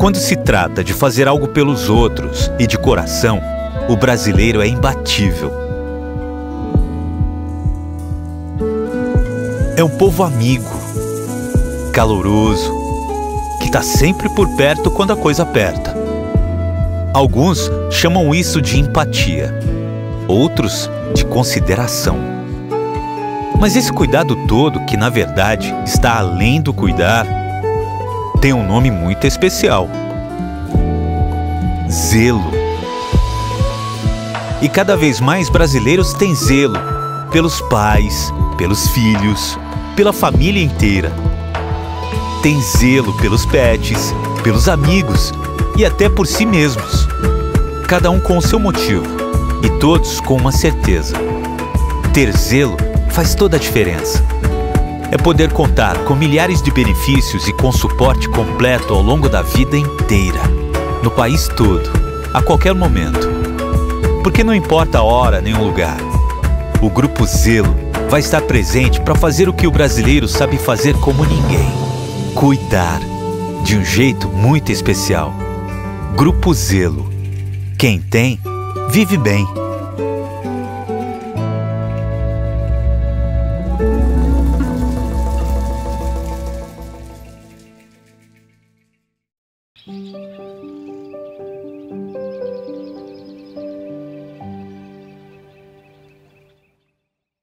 Quando se trata de fazer algo pelos outros e de coração, o brasileiro é imbatível. É um povo amigo, caloroso, que está sempre por perto quando a coisa aperta. Alguns chamam isso de empatia, outros de consideração. Mas esse cuidado todo, que na verdade está além do cuidar, tem um nome muito especial: zelo. E cada vez mais brasileiros têm zelo pelos pais, pelos filhos, pela família inteira. Tem zelo pelos pets, pelos amigos e até por si mesmos. Cada um com o seu motivo e todos com uma certeza: ter zelo faz toda a diferença. É poder contar com milhares de benefícios e com suporte completo ao longo da vida inteira, no país todo, a qualquer momento. Porque não importa a hora nem o lugar, o Grupo Zelo vai estar presente para fazer o que o brasileiro sabe fazer como ninguém: cuidar, de um jeito muito especial. Grupo Zelo. Quem tem, vive bem.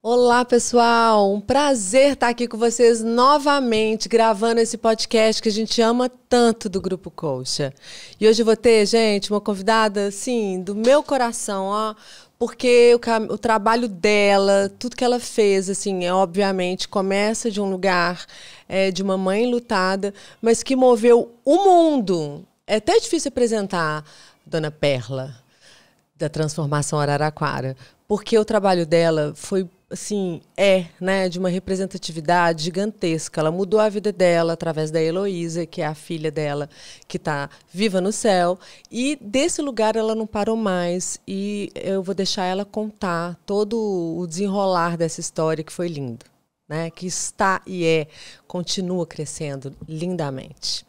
Olá, pessoal! Um prazer estar aqui com vocês novamente, gravando esse podcast que a gente ama tanto do Grupo Colcha. E hoje eu vou ter, gente, uma convidada, assim, do meu coração, ó, porque o trabalho dela, tudo que ela fez, assim, obviamente, começa de um lugar de uma mãe lutada, mas que moveu o mundo. É até difícil apresentar Dona Perla, da Transformação Araraquara, porque o trabalho dela foi, assim, né, de uma representatividade gigantesca. Ela mudou a vida dela através da Heloísa, que é a filha dela, que está viva no céu. E desse lugar ela não parou mais. E eu vou deixar ela contar todo o desenrolar dessa história, que foi lindo, né? Que está e continua crescendo lindamente.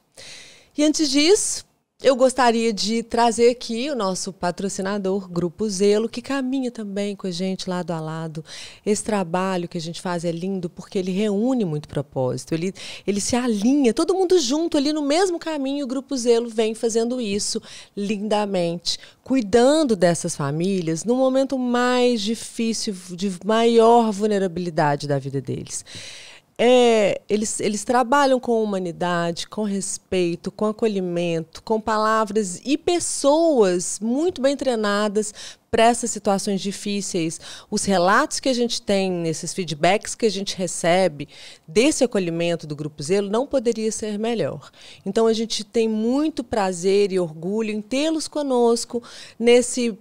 E antes disso, eu gostaria de trazer aqui o nosso patrocinador, Grupo Zelo, que caminha também com a gente lado a lado. Esse trabalho que a gente faz é lindo porque ele reúne muito propósito, ele se alinha, todo mundo junto ali no mesmo caminho. O Grupo Zelo vem fazendo isso lindamente, cuidando dessas famílias no momento mais difícil, de maior vulnerabilidade da vida deles. Eles trabalham com humanidade, com respeito, com acolhimento, com palavras e pessoas muito bem treinadas para essas situações difíceis. Os relatos que a gente tem, nesses feedbacks que a gente recebe desse acolhimento do Grupo Zelo, não poderia ser melhor. Então a gente tem muito prazer e orgulho em tê-los conosco nesse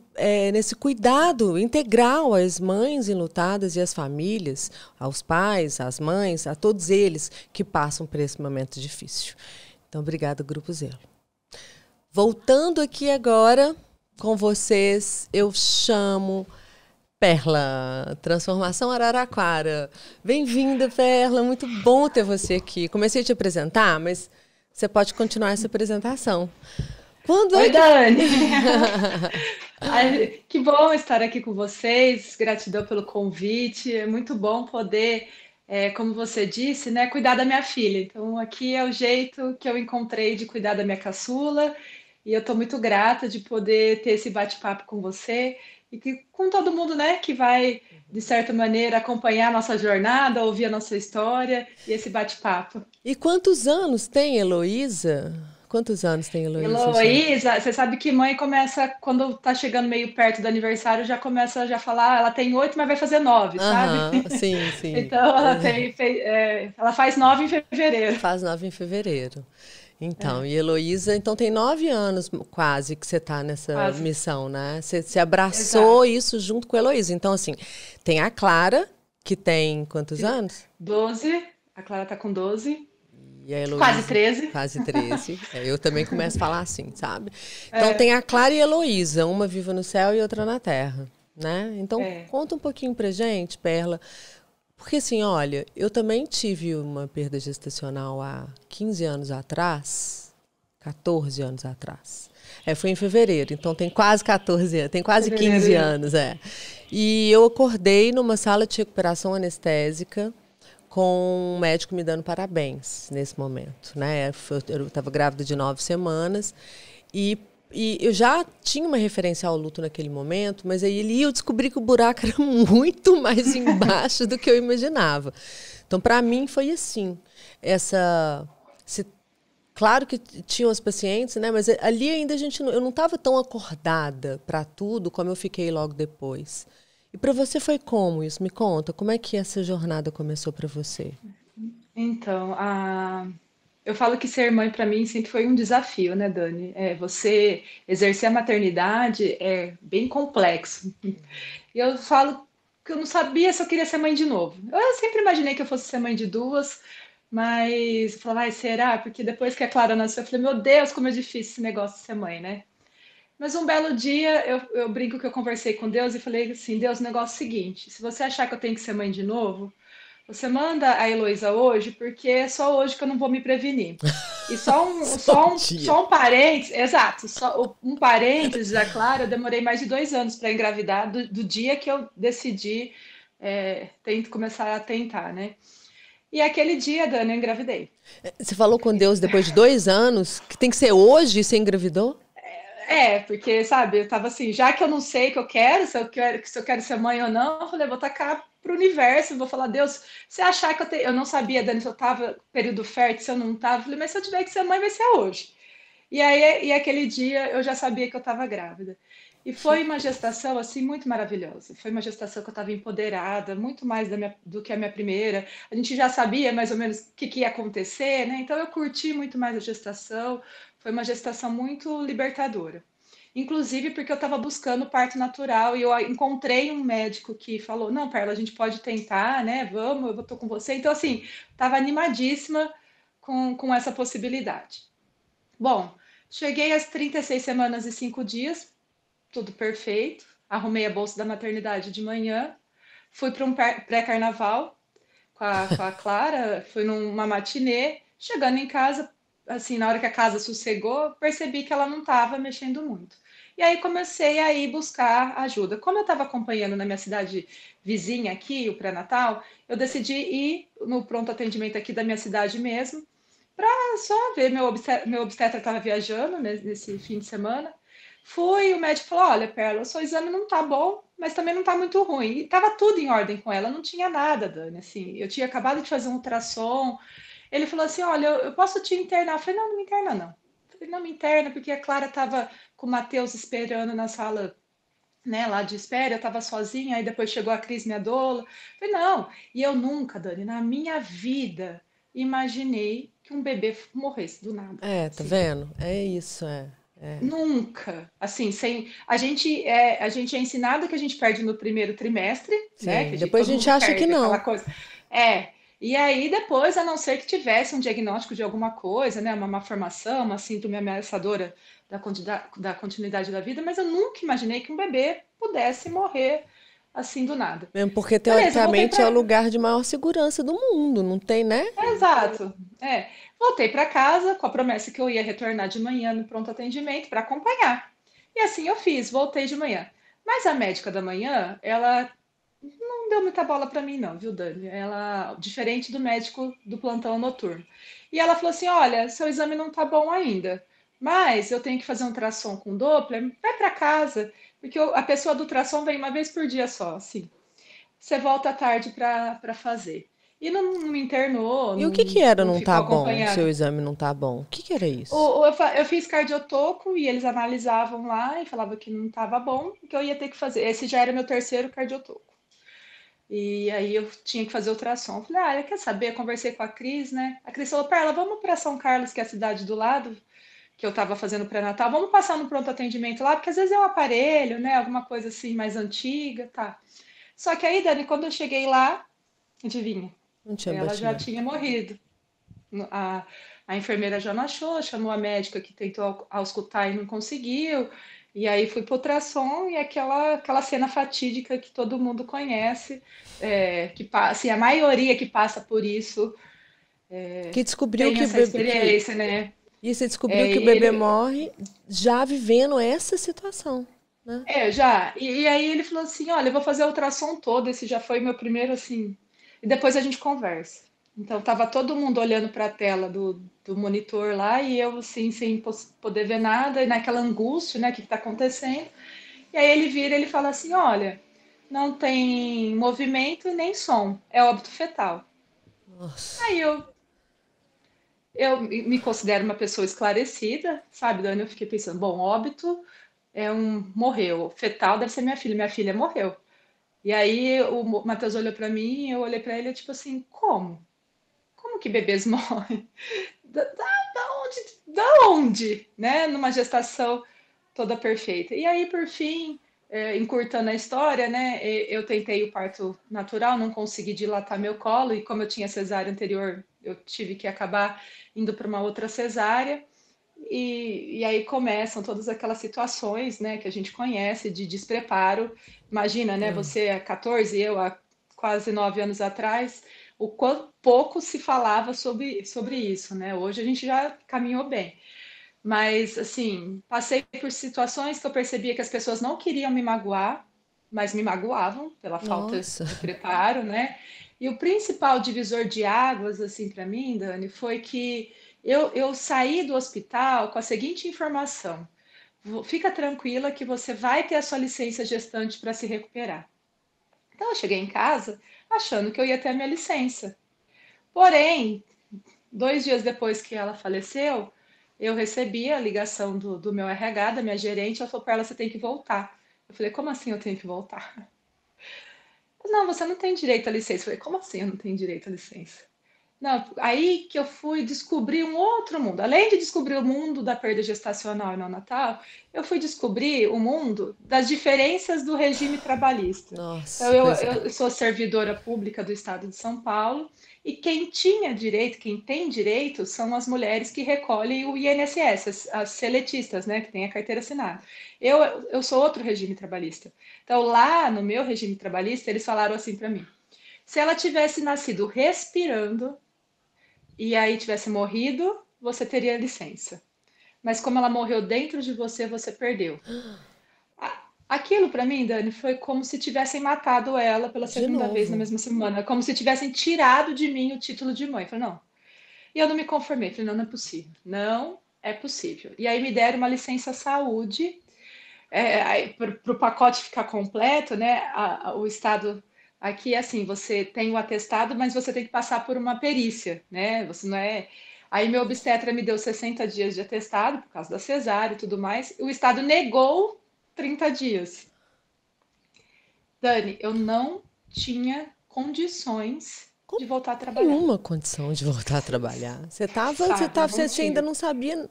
cuidado integral às mães enlutadas e às famílias, aos pais, às mães, a todos eles que passam por esse momento difícil. Então, obrigada, Grupo Zelo. Voltando aqui agora com vocês, eu chamo Perla, Transformação Araraquara. Bem-vinda, Perla, muito bom ter você aqui. Comecei a te apresentar, mas você pode continuar essa apresentação. Oi, Dani! Ai, que bom estar aqui com vocês, gratidão pelo convite, é muito bom poder, como você disse, né, cuidar da minha filha. Então aqui é o jeito que eu encontrei de cuidar da minha caçula e eu estou muito grata de poder ter esse bate-papo com você e com todo mundo, né, que vai, de certa maneira, acompanhar a nossa jornada, ouvir a nossa história e esse bate-papo. E quantos anos tem Heloísa? Quantos anos tem Heloísa? Heloísa, você sabe que mãe começa, quando tá chegando meio perto do aniversário, já começa a falar, ela tem 8, mas vai fazer 9, sabe? Sim, sim. Então ela faz 9 em fevereiro. Faz 9 em fevereiro. Então, e Heloísa, então tem 9 anos quase que você está nessa missão, né? Você abraçou isso junto com a Heloísa. Então, assim, tem a Clara, que tem quantos anos? 12, a Clara tá com 12. E a Heloísa, quase 13. Quase 13. Eu também começo a falar assim, sabe? Então tem a Clara e a Heloísa, uma viva no céu e outra na terra, né? Então conta um pouquinho pra gente, Perla. Porque assim, olha, eu também tive uma perda gestacional há 15 anos atrás. 14 anos atrás. Foi em fevereiro, então tem quase 14 anos, tem quase 15 anos, E eu acordei numa sala de recuperação anestésica com um médico me dando parabéns nesse momento, né? Eu estava grávida de 9 semanas e eu já tinha uma referência ao luto naquele momento, mas aí eu descobri que o buraco era muito mais embaixo do que eu imaginava. Então, para mim, foi assim, claro que tinham os pacientes, né? Mas ali ainda eu não estava tão acordada para tudo como eu fiquei logo depois. E para você foi como isso? Me conta, como é que essa jornada começou para você? Então, eu falo que ser mãe para mim sempre foi um desafio, né, Dani? Você exercer a maternidade é bem complexo. E eu falo que eu não sabia se eu queria ser mãe de novo. Eu sempre imaginei que eu fosse ser mãe de duas, mas eu falava, será? Porque depois que a Clara nasceu, eu falei, meu Deus, como é difícil esse negócio de ser mãe, né? Mas um belo dia eu brinco que eu conversei com Deus e falei assim, Deus, o negócio é o seguinte, se você achar que eu tenho que ser mãe de novo, você manda a Heloísa hoje, porque é só hoje que eu não vou me prevenir. E só um parênteses, exato, só um parênteses, é claro, eu demorei mais de 2 anos para engravidar do dia que eu decidi começar a tentar, né? E aquele dia, Dani, eu engravidei. Você falou com Deus depois de 2 anos, que tem que ser hoje e você engravidou? Porque, sabe, eu tava assim, já que eu não sei o que eu quero, se eu quero ser mãe ou não, eu falei, vou tacar pro universo, vou falar, Deus, se achar que eu não sabia, Dani, se eu tava período fértil, se eu não tava, eu falei, mas se eu tiver que ser mãe, vai ser hoje. E aquele dia eu já sabia que eu estava grávida. E foi uma gestação assim muito maravilhosa. Foi uma gestação que eu estava empoderada, muito mais do que a minha primeira. A gente já sabia mais ou menos o que ia acontecer, né? Então eu curti muito mais a gestação. Foi uma gestação muito libertadora. Inclusive porque eu estava buscando parto natural e eu encontrei um médico que falou: Não, Perla, a gente pode tentar, né? Vamos, eu estou com você. Então, assim, estava animadíssima com essa possibilidade. Bom, cheguei às 36 semanas e 5 dias, tudo perfeito. Arrumei a bolsa da maternidade de manhã, fui para um pré-carnaval com a Clara, fui numa matinê. Chegando em casa, assim, na hora que a casa sossegou, percebi que ela não estava mexendo muito. E aí comecei a ir buscar ajuda. Como eu estava acompanhando na minha cidade vizinha aqui, o pré-natal, eu decidi ir no pronto atendimento aqui da minha cidade mesmo, para só ver, meu obstetra estava viajando nesse fim de semana. Fui, o médico falou: Olha, Perla, o seu exame não tá bom, mas também não tá muito ruim. E tava tudo em ordem com ela, não tinha nada, Dani. Assim, eu tinha acabado de fazer um ultrassom. Ele falou assim: Olha, eu posso te internar? Eu falei: Não, não me interna, não. Eu falei: Não me interna, porque a Clara tava com o Matheus esperando na sala, né, lá de espera, eu tava sozinha, aí depois chegou a Cris, minha doula. Eu falei: Não. E eu nunca, Dani, na minha vida, imaginei que um bebê morresse do nada. Tá Assim, vendo? É isso. nunca, assim, sem a gente é ensinado que a gente perde no primeiro trimestre, né? Sim, Todo depois a gente mundo acha que perde aquela não. coisa. E aí depois, a não ser que tivesse um diagnóstico de alguma coisa, né? Uma malformação, uma síndrome ameaçadora da continuidade da vida, mas eu nunca imaginei que um bebê pudesse morrer assim do nada. Mesmo porque, Beleza, voltei teoricamente, é o para. lugar de maior segurança do mundo, não tem, né? Exato. Voltei para casa com a promessa que eu ia retornar de manhã no pronto atendimento para acompanhar. E assim eu fiz, voltei de manhã. Mas a médica da manhã, ela não deu muita bola para mim não, viu, Dani? Ela, diferente do médico do plantão noturno. E ela falou assim: "Olha, seu exame não tá bom ainda, mas eu tenho que fazer um ultrassom com Doppler, vai para casa, porque a pessoa do ultrassom vem uma vez por dia só, assim. Você volta à tarde para fazer." E não me internou, E o que que era não não ficou tá bom, o acompanhando. seu exame não tá bom? O que que era isso? Eu fiz cardiotoco e eles analisavam lá e falavam que não estava bom, que eu ia ter que fazer. Esse já era meu terceiro cardiotoco. E aí eu tinha que fazer ultrassom. Eu falei: quer saber? Eu conversei com a Cris, né? A Cris falou: Perla, vamos para São Carlos, que é a cidade do lado, que eu estava fazendo pré-natal. Vamos passar no pronto atendimento lá, porque às vezes é um aparelho, né? Alguma coisa assim mais antiga, tá. Só que aí, Dani, quando eu cheguei lá, adivinha? Não tinha Ela já batimento. tinha morrido. A, a enfermeira já não achou, chamou a médica que tentou auscultar e não conseguiu. E aí fui para o ultrassom e aquela cena fatídica que todo mundo conhece, assim, a maioria que passa por isso Que descobriu tem que o essa bebê, experiência, né? E você descobriu que o bebê morre já vivendo essa situação, né? Já. E aí ele falou assim: olha, eu vou fazer a ultrassom todo. Esse já foi meu primeiro, assim. E depois a gente conversa. Então tava todo mundo olhando para a tela do monitor lá e eu, assim, sem poder ver nada, e naquela angústia, né? O que está acontecendo? E aí ele vira e ele fala assim: olha, não tem movimento e nem som, é óbito fetal. Nossa. Aí eu me considero uma pessoa esclarecida, sabe, Dani? Eu fiquei pensando: bom, óbito morreu, fetal deve ser minha filha morreu. E aí o Matheus olhou para mim, eu olhei para ele, tipo assim, como? Como que bebês morrem? Da onde? Né? Numa gestação toda perfeita. E aí, por fim, encurtando a história, né? Eu tentei o parto natural, não consegui dilatar meu colo, e como eu tinha cesárea anterior, eu tive que acabar indo para uma outra cesárea. E aí começam todas aquelas situações, né, que a gente conhece de despreparo. Imagina, né, você há 14, eu há quase 9 anos atrás, o quanto pouco se falava sobre isso, né? Hoje a gente já caminhou bem. Mas, assim, passei por situações que eu percebia que as pessoas não queriam me magoar, mas me magoavam pela falta Nossa. de preparo, né? E o principal divisor de águas, assim, para mim, Dani, foi que eu saí do hospital com a seguinte informação: fica tranquila que você vai ter a sua licença gestante para se recuperar. Então, eu cheguei em casa achando que eu ia ter a minha licença. Porém, 2 dias depois que ela faleceu, eu recebi a ligação do meu RH, da minha gerente. Ela falou para ela: você tem que voltar. Eu falei: como assim eu tenho que voltar? Não, você não tem direito à licença. Eu falei: como assim eu não tenho direito à licença? Não, aí que eu fui descobrir um outro mundo. Além de descobrir o mundo da perda gestacional e neonatal, eu fui descobrir o mundo das diferenças do regime trabalhista. Então, Nossa, eu, pois é. eu sou servidora pública do Estado de São Paulo e quem tinha direito, quem tem direito, são as mulheres que recolhem o INSS, as seletistas, né, que têm a carteira assinada. Eu, eu sou outro regime trabalhista. Então, lá no meu regime trabalhista, eles falaram assim para mim: se ela tivesse nascido respirando, e aí tivesse morrido, você teria licença. Mas como ela morreu dentro de você, você perdeu. Aquilo para mim, Dani, foi como se tivessem matado ela pela De segunda vez na novo. mesma semana, como se tivessem tirado de mim o título de mãe. Eu falei: não. E eu não me conformei, falei: não, não é possível. Não é possível. E aí me deram uma licença saúde, para o pacote ficar completo, né? O Estado aqui é assim: você tem o atestado, mas você tem que passar por uma perícia, né? Você não é. Aí meu obstetra me deu 60 dias de atestado por causa da cesárea e tudo mais. O Estado negou 30 dias. Dani, eu não tinha condições de voltar a trabalhar. Nenhuma condição de voltar a trabalhar. Sabe, não Você ainda tive. não sabia.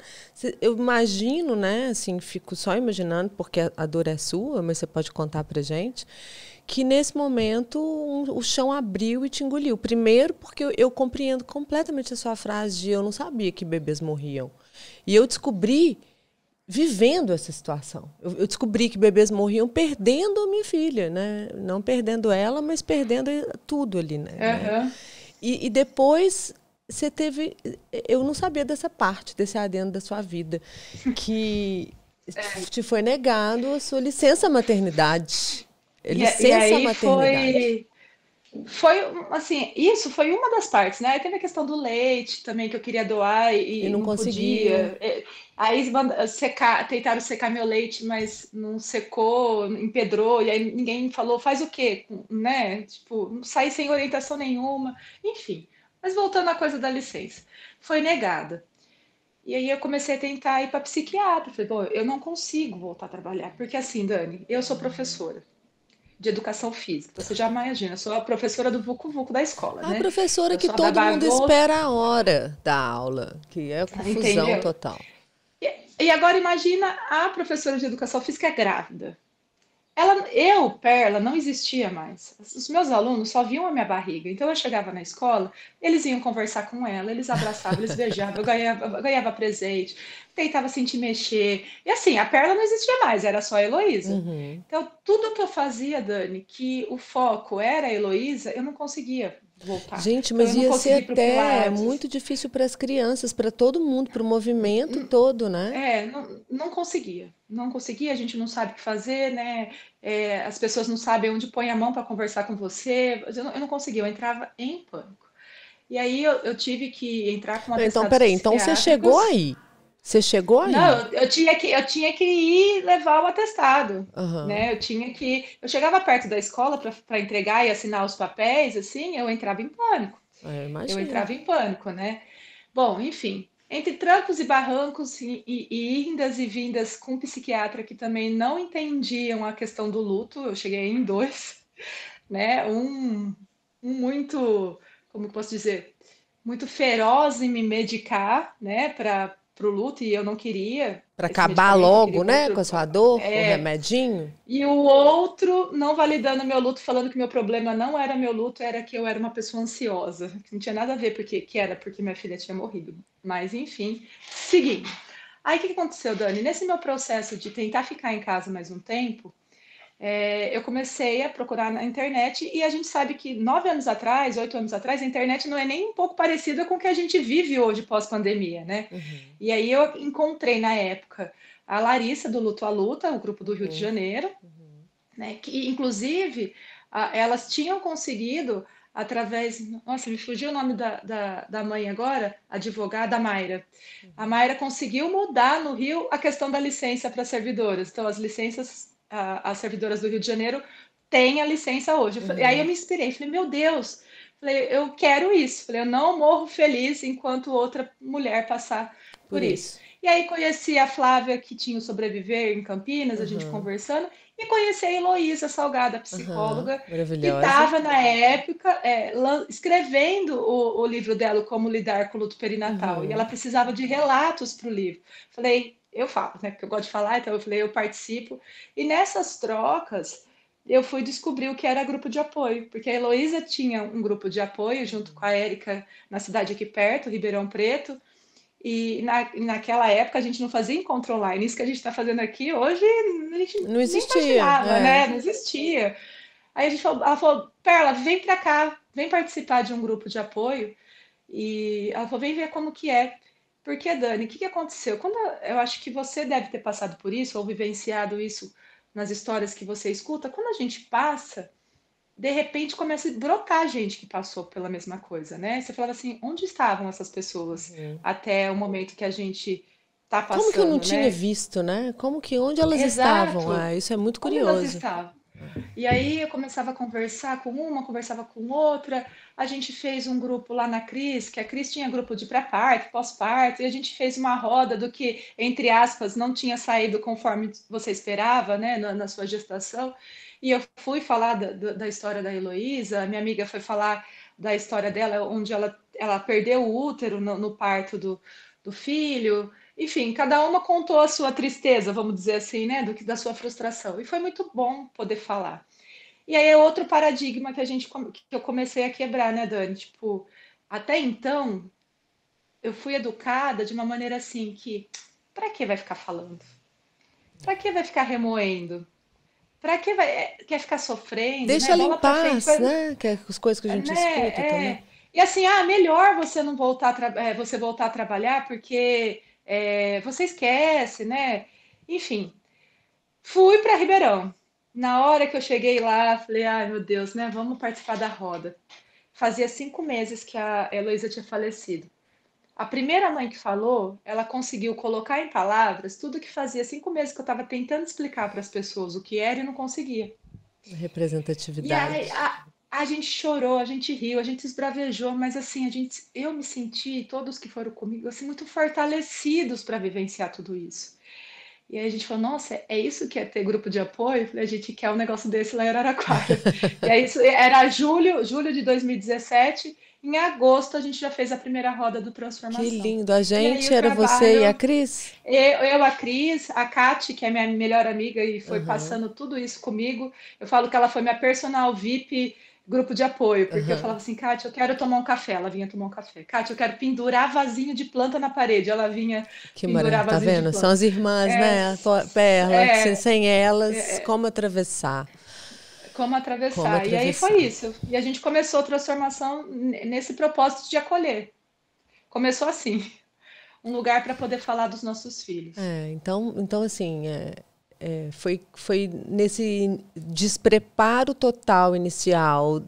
Eu imagino, né? Assim, fico só imaginando, porque a dor é sua, mas você pode contar pra gente, que nesse momento o chão abriu e te engoliu. Primeiro, porque eu compreendo completamente a sua frase de eu não sabia que bebês morriam. E eu descobri vivendo essa situação. Eu descobri que bebês morriam perdendo a minha filha, né? Não perdendo ela, mas perdendo tudo ali, né? Aham. E depois você teve... Eu não sabia dessa parte, desse adendo da sua vida, que te foi negado a sua licença maternidade. E Licença aí maternidade. foi assim, isso foi uma das partes, né? Aí teve a questão do leite também que eu queria doar E e não não conseguiu. podia. Aí tentaram secar meu leite, mas não secou, empedrou, e aí ninguém falou: faz o quê? Né? Tipo, saí sem orientação nenhuma, enfim. Mas voltando à coisa da licença, foi negada. E aí eu comecei a tentar ir para psiquiatra. Falei: bom, eu não consigo voltar a trabalhar, porque assim, Dani, eu sou professora de educação física. Você já imagina, eu sou a professora do Vucu Vucu da escola, A né? professora Eu que sou a da todo mundo bagunça, espera a hora da aula, que é confusão entendeu? total. E agora imagina a professora de educação física grávida. Eu, Perla, não existia mais. Os meus alunos só viam a minha barriga. Então eu chegava na escola, eles iam conversar com ela, eles abraçavam, eles beijavam, eu ganhava presente. tentava sentir mexer. E assim, a Perla não existia mais, era só a Heloísa. Uhum. Então, tudo que eu fazia, Dani, que o foco era a Heloísa, eu não conseguia voltar. Gente, Então, eu mas não ia ser conseguia ir para o até Pilates. muito difícil para as crianças, para todo mundo, para o movimento todo, né? Não conseguia. Não conseguia, a gente não sabe o que fazer, né? As pessoas não sabem onde põe a mão para conversar com você. Eu não conseguia, eu entrava em pânico. E aí eu tive que entrar com Então, atestados peraí, então você chegou psiquiátricos. aí. Você chegou aí. Não, eu tinha que ir levar o atestado, Aham. né? Eu chegava perto da escola para entregar e assinar os papéis, assim, eu entrava em pânico. Eu Eu imagino. entrava em pânico, né? Bom, enfim, entre trancos e barrancos e indas e vindas com um psiquiatra que também não entendiam a questão do luto, eu cheguei em dois, né? Um muito, como eu posso dizer, muito feroz em me medicar, né, para o luto, e eu não queria Para esse acabar medicamento, eu queria logo, um né, com outro. a sua dor, com o É, remedinho. e o outro não validando meu luto, falando que meu problema não era meu luto, era que eu era uma pessoa ansiosa. Que não tinha nada a ver porque minha filha tinha morrido. Mas, enfim, seguindo. Aí, o que aconteceu, Dani? Nesse meu processo de tentar ficar em casa mais um tempo, eu comecei a procurar na internet e a gente sabe que 9 anos atrás, 8 anos atrás, a internet não é nem um pouco parecida com o que a gente vive hoje pós-pandemia, né? Uhum. E aí eu encontrei na época a Larissa do Luto à Luta, o grupo do Rio de Uhum. Janeiro, Uhum. né? Que inclusive elas tinham conseguido através, nossa, me fugiu o nome da mãe agora, advogada Mayra. A Mayra conseguiu mudar no Rio a questão da licença para servidoras. Então, as licenças, as servidoras do Rio de Janeiro têm a licença hoje. Aí eu Uhum. me inspirei, falei, meu Deus, falei, eu quero isso. Falei, eu não morro feliz enquanto outra mulher passar Por por isso. isso. E aí conheci a Flávia, que tinha o Sobreviver em Campinas, a gente Uhum. conversando, e conheci a Heloísa Salgada, Uhum. psicóloga, que Maravilhosa. estava na época escrevendo o livro dela, Como Lidar com o Luto Perinatal, e ela Uhum. precisava de relatos para o livro. Falei, eu falo, né, porque eu gosto de falar, então eu falei, eu participo. E nessas trocas, eu fui descobrir o que era grupo de apoio, porque a Heloísa tinha um grupo de apoio junto com a Érica na cidade aqui perto, Ribeirão Preto, e naquela época a gente não fazia encontro online. Isso que a gente está fazendo aqui hoje, a gente Não nem existia. imaginava, É. né? Não existia. Aí ela falou, Perla, vem para cá, vem participar de um grupo de apoio. E ela falou, vem ver como que é. Porque, Dani, o que aconteceu? Eu acho que você deve ter passado por isso, ou vivenciado isso nas histórias que você escuta, quando a gente passa, de repente começa a brotar gente que passou pela mesma coisa, né? Você falava assim, onde estavam essas pessoas Uhum. até o momento que a gente está Como que eu não passando, tinha né? visto, né? Onde elas estavam? Exato. Ah, isso é muito Onde elas curioso. estavam? E aí eu começava a conversar com uma, conversava com outra. A gente fez um grupo lá na Cris, que a Cris tinha grupo de pré-parto, pós-parto, e a gente fez uma roda do que, entre aspas, não tinha saído conforme você esperava, né, na sua gestação. E eu fui falar da história da Heloísa, minha amiga foi falar da história dela, onde ela perdeu o útero no parto do filho. Enfim, cada uma contou a sua tristeza, vamos dizer assim, né, da sua frustração. E foi muito bom poder falar. E aí é outro paradigma que eu comecei a quebrar, né, Dani? Tipo, até então eu fui educada de uma maneira assim que, para que vai ficar falando? Para que vai ficar remoendo? Para que quer ficar sofrendo, Deixa né? ela em Bola para frente, paz, né? Que é as coisas que a gente escuta né? também. E assim, melhor você não voltar você voltar a trabalhar porque você esquece, né? Enfim, fui para Ribeirão. Na hora que eu cheguei lá, falei, ai meu Deus, né? Vamos participar da roda. Fazia 5 meses que a Heloísa tinha falecido. A primeira mãe que falou, ela conseguiu colocar em palavras tudo que fazia 5 meses que eu estava tentando explicar para as pessoas o que era e não conseguia. E aí Representatividade. a gente chorou, a gente riu, a gente esbravejou, mas assim, eu me senti, todos que foram comigo, assim, muito fortalecidos para vivenciar tudo isso. E aí a gente falou, nossa, é isso que é ter grupo de apoio? Eu falei, a gente quer um negócio desse lá em Araraquara. E aí isso era julho de 2017. Em agosto a gente já fez a primeira roda do Que Transformação. lindo. A E aí gente o era você e a trabalho, Cris? a Cris, a Kati, que é minha melhor amiga e foi Aham. passando tudo isso comigo. Eu falo que ela foi minha personal VIP grupo de apoio, porque eu falava assim, Kátia, eu quero tomar um café, ela vinha tomar um café. Kátia, eu quero pendurar vasinho de planta na parede, ela vinha Que maravilha, pendurar tá vasinho de vendo? São planta. as irmãs, É, né? Perla, que é, sem elas, como atravessar? como Como atravessar. E aí foi atravessar? isso. E a gente começou a transformação nesse propósito de acolher. Começou assim, um lugar para poder falar dos nossos filhos. Então assim, foi nesse despreparo total inicial,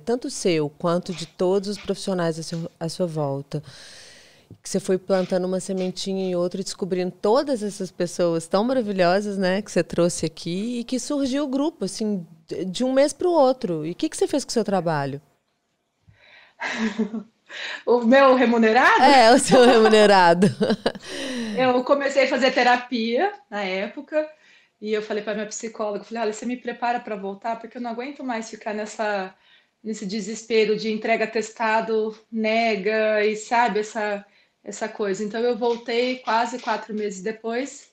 tanto seu quanto de todos os profissionais à sua volta, que você foi plantando uma sementinha e outra e descobrindo todas essas pessoas tão maravilhosas, né, que você trouxe aqui e que surgiu o grupo, assim, de um mês para o outro. E o que você fez com o seu trabalho? O meu remunerado, O seu remunerado. eu comecei a fazer terapia na época e eu falei para minha psicóloga, falei, olha, você me prepara para voltar porque eu não aguento mais ficar nesse desespero de entrega atestado, nega e sabe essa coisa. Então eu voltei quase 4 meses depois.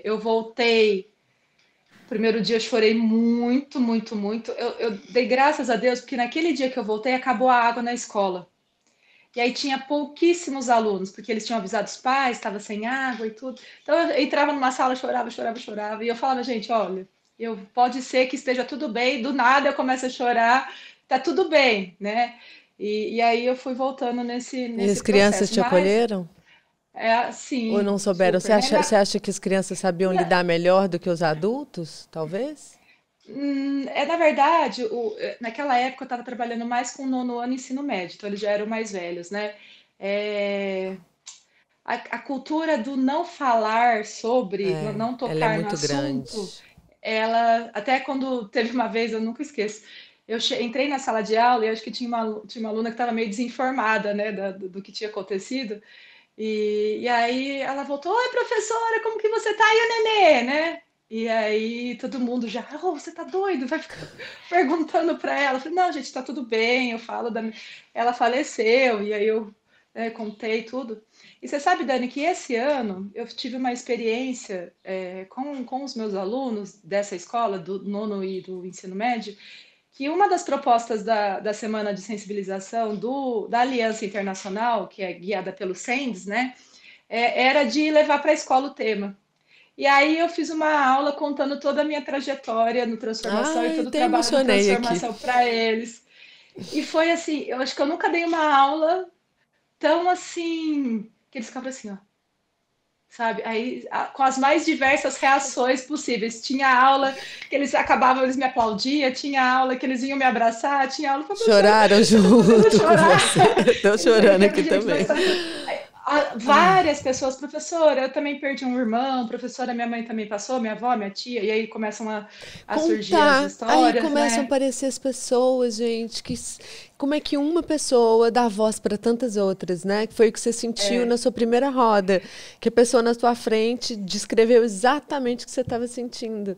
Eu voltei. O primeiro dia eu chorei muito, muito, muito. Eu dei graças a Deus porque naquele dia que eu voltei acabou a água na escola. E aí tinha pouquíssimos alunos, porque eles tinham avisado os pais, estava sem água e tudo. Então eu entrava numa sala, chorava, chorava, chorava. E eu falava, gente, olha, pode ser que esteja tudo bem, do nada eu começo a chorar, tá tudo bem, né? E aí eu fui voltando E as nesse crianças processo. te Mas acolheram? é Ou não assim, souberam? super, né? Você acha que as crianças sabiam lidar melhor do que os adultos, talvez? Na verdade, naquela época eu estava trabalhando mais com o nono ano ensino médio, então eles já eram mais velhos, né? É, a cultura do não falar sobre, não Ela é tocar no muito grande. assunto, ela, até quando teve uma vez, eu nunca esqueço, entrei na sala de aula e acho que tinha uma aluna que estava meio desinformada, né, do que tinha acontecido, e aí ela voltou, oi, professora, como que você tá? E o nenê, né? E aí todo mundo já, oh, você tá doido? Vai ficar perguntando para ela. Eu falei, não, gente, tá tudo bem. Eu falo da. Ela faleceu, e aí eu contei tudo. E você sabe, Dani, que esse ano eu tive uma experiência com os meus alunos dessa escola, do nono e do ensino médio, que uma das propostas da semana de sensibilização da Aliança Internacional, que é guiada pelo SENDES, né, era de levar para a escola o tema. E aí eu fiz uma aula contando toda a minha trajetória no transformação e Ai, todo o até trabalho do emocionei aqui. transformação para eles. E foi assim, eu acho que eu nunca dei uma aula tão assim, que eles ficavam assim, ó, sabe? Aí, com as mais diversas reações possíveis. Tinha aula que eles acabavam, eles me aplaudiam, tinha aula que eles vinham me abraçar, tinha aula, professora, Choraram eu tô fazendo junto com chorar. você. Estou Eu chorando falei, aqui gente, também. mas várias pessoas, professora, eu também perdi um irmão, professora, minha mãe também passou, minha avó, minha tia, e aí começam a surgir as Contar. Aí histórias, começam a né? aparecer as pessoas, gente, como é que uma pessoa dá voz para tantas outras, né? Que foi o que você sentiu na sua primeira roda, que a pessoa na sua frente descreveu exatamente o que você estava sentindo.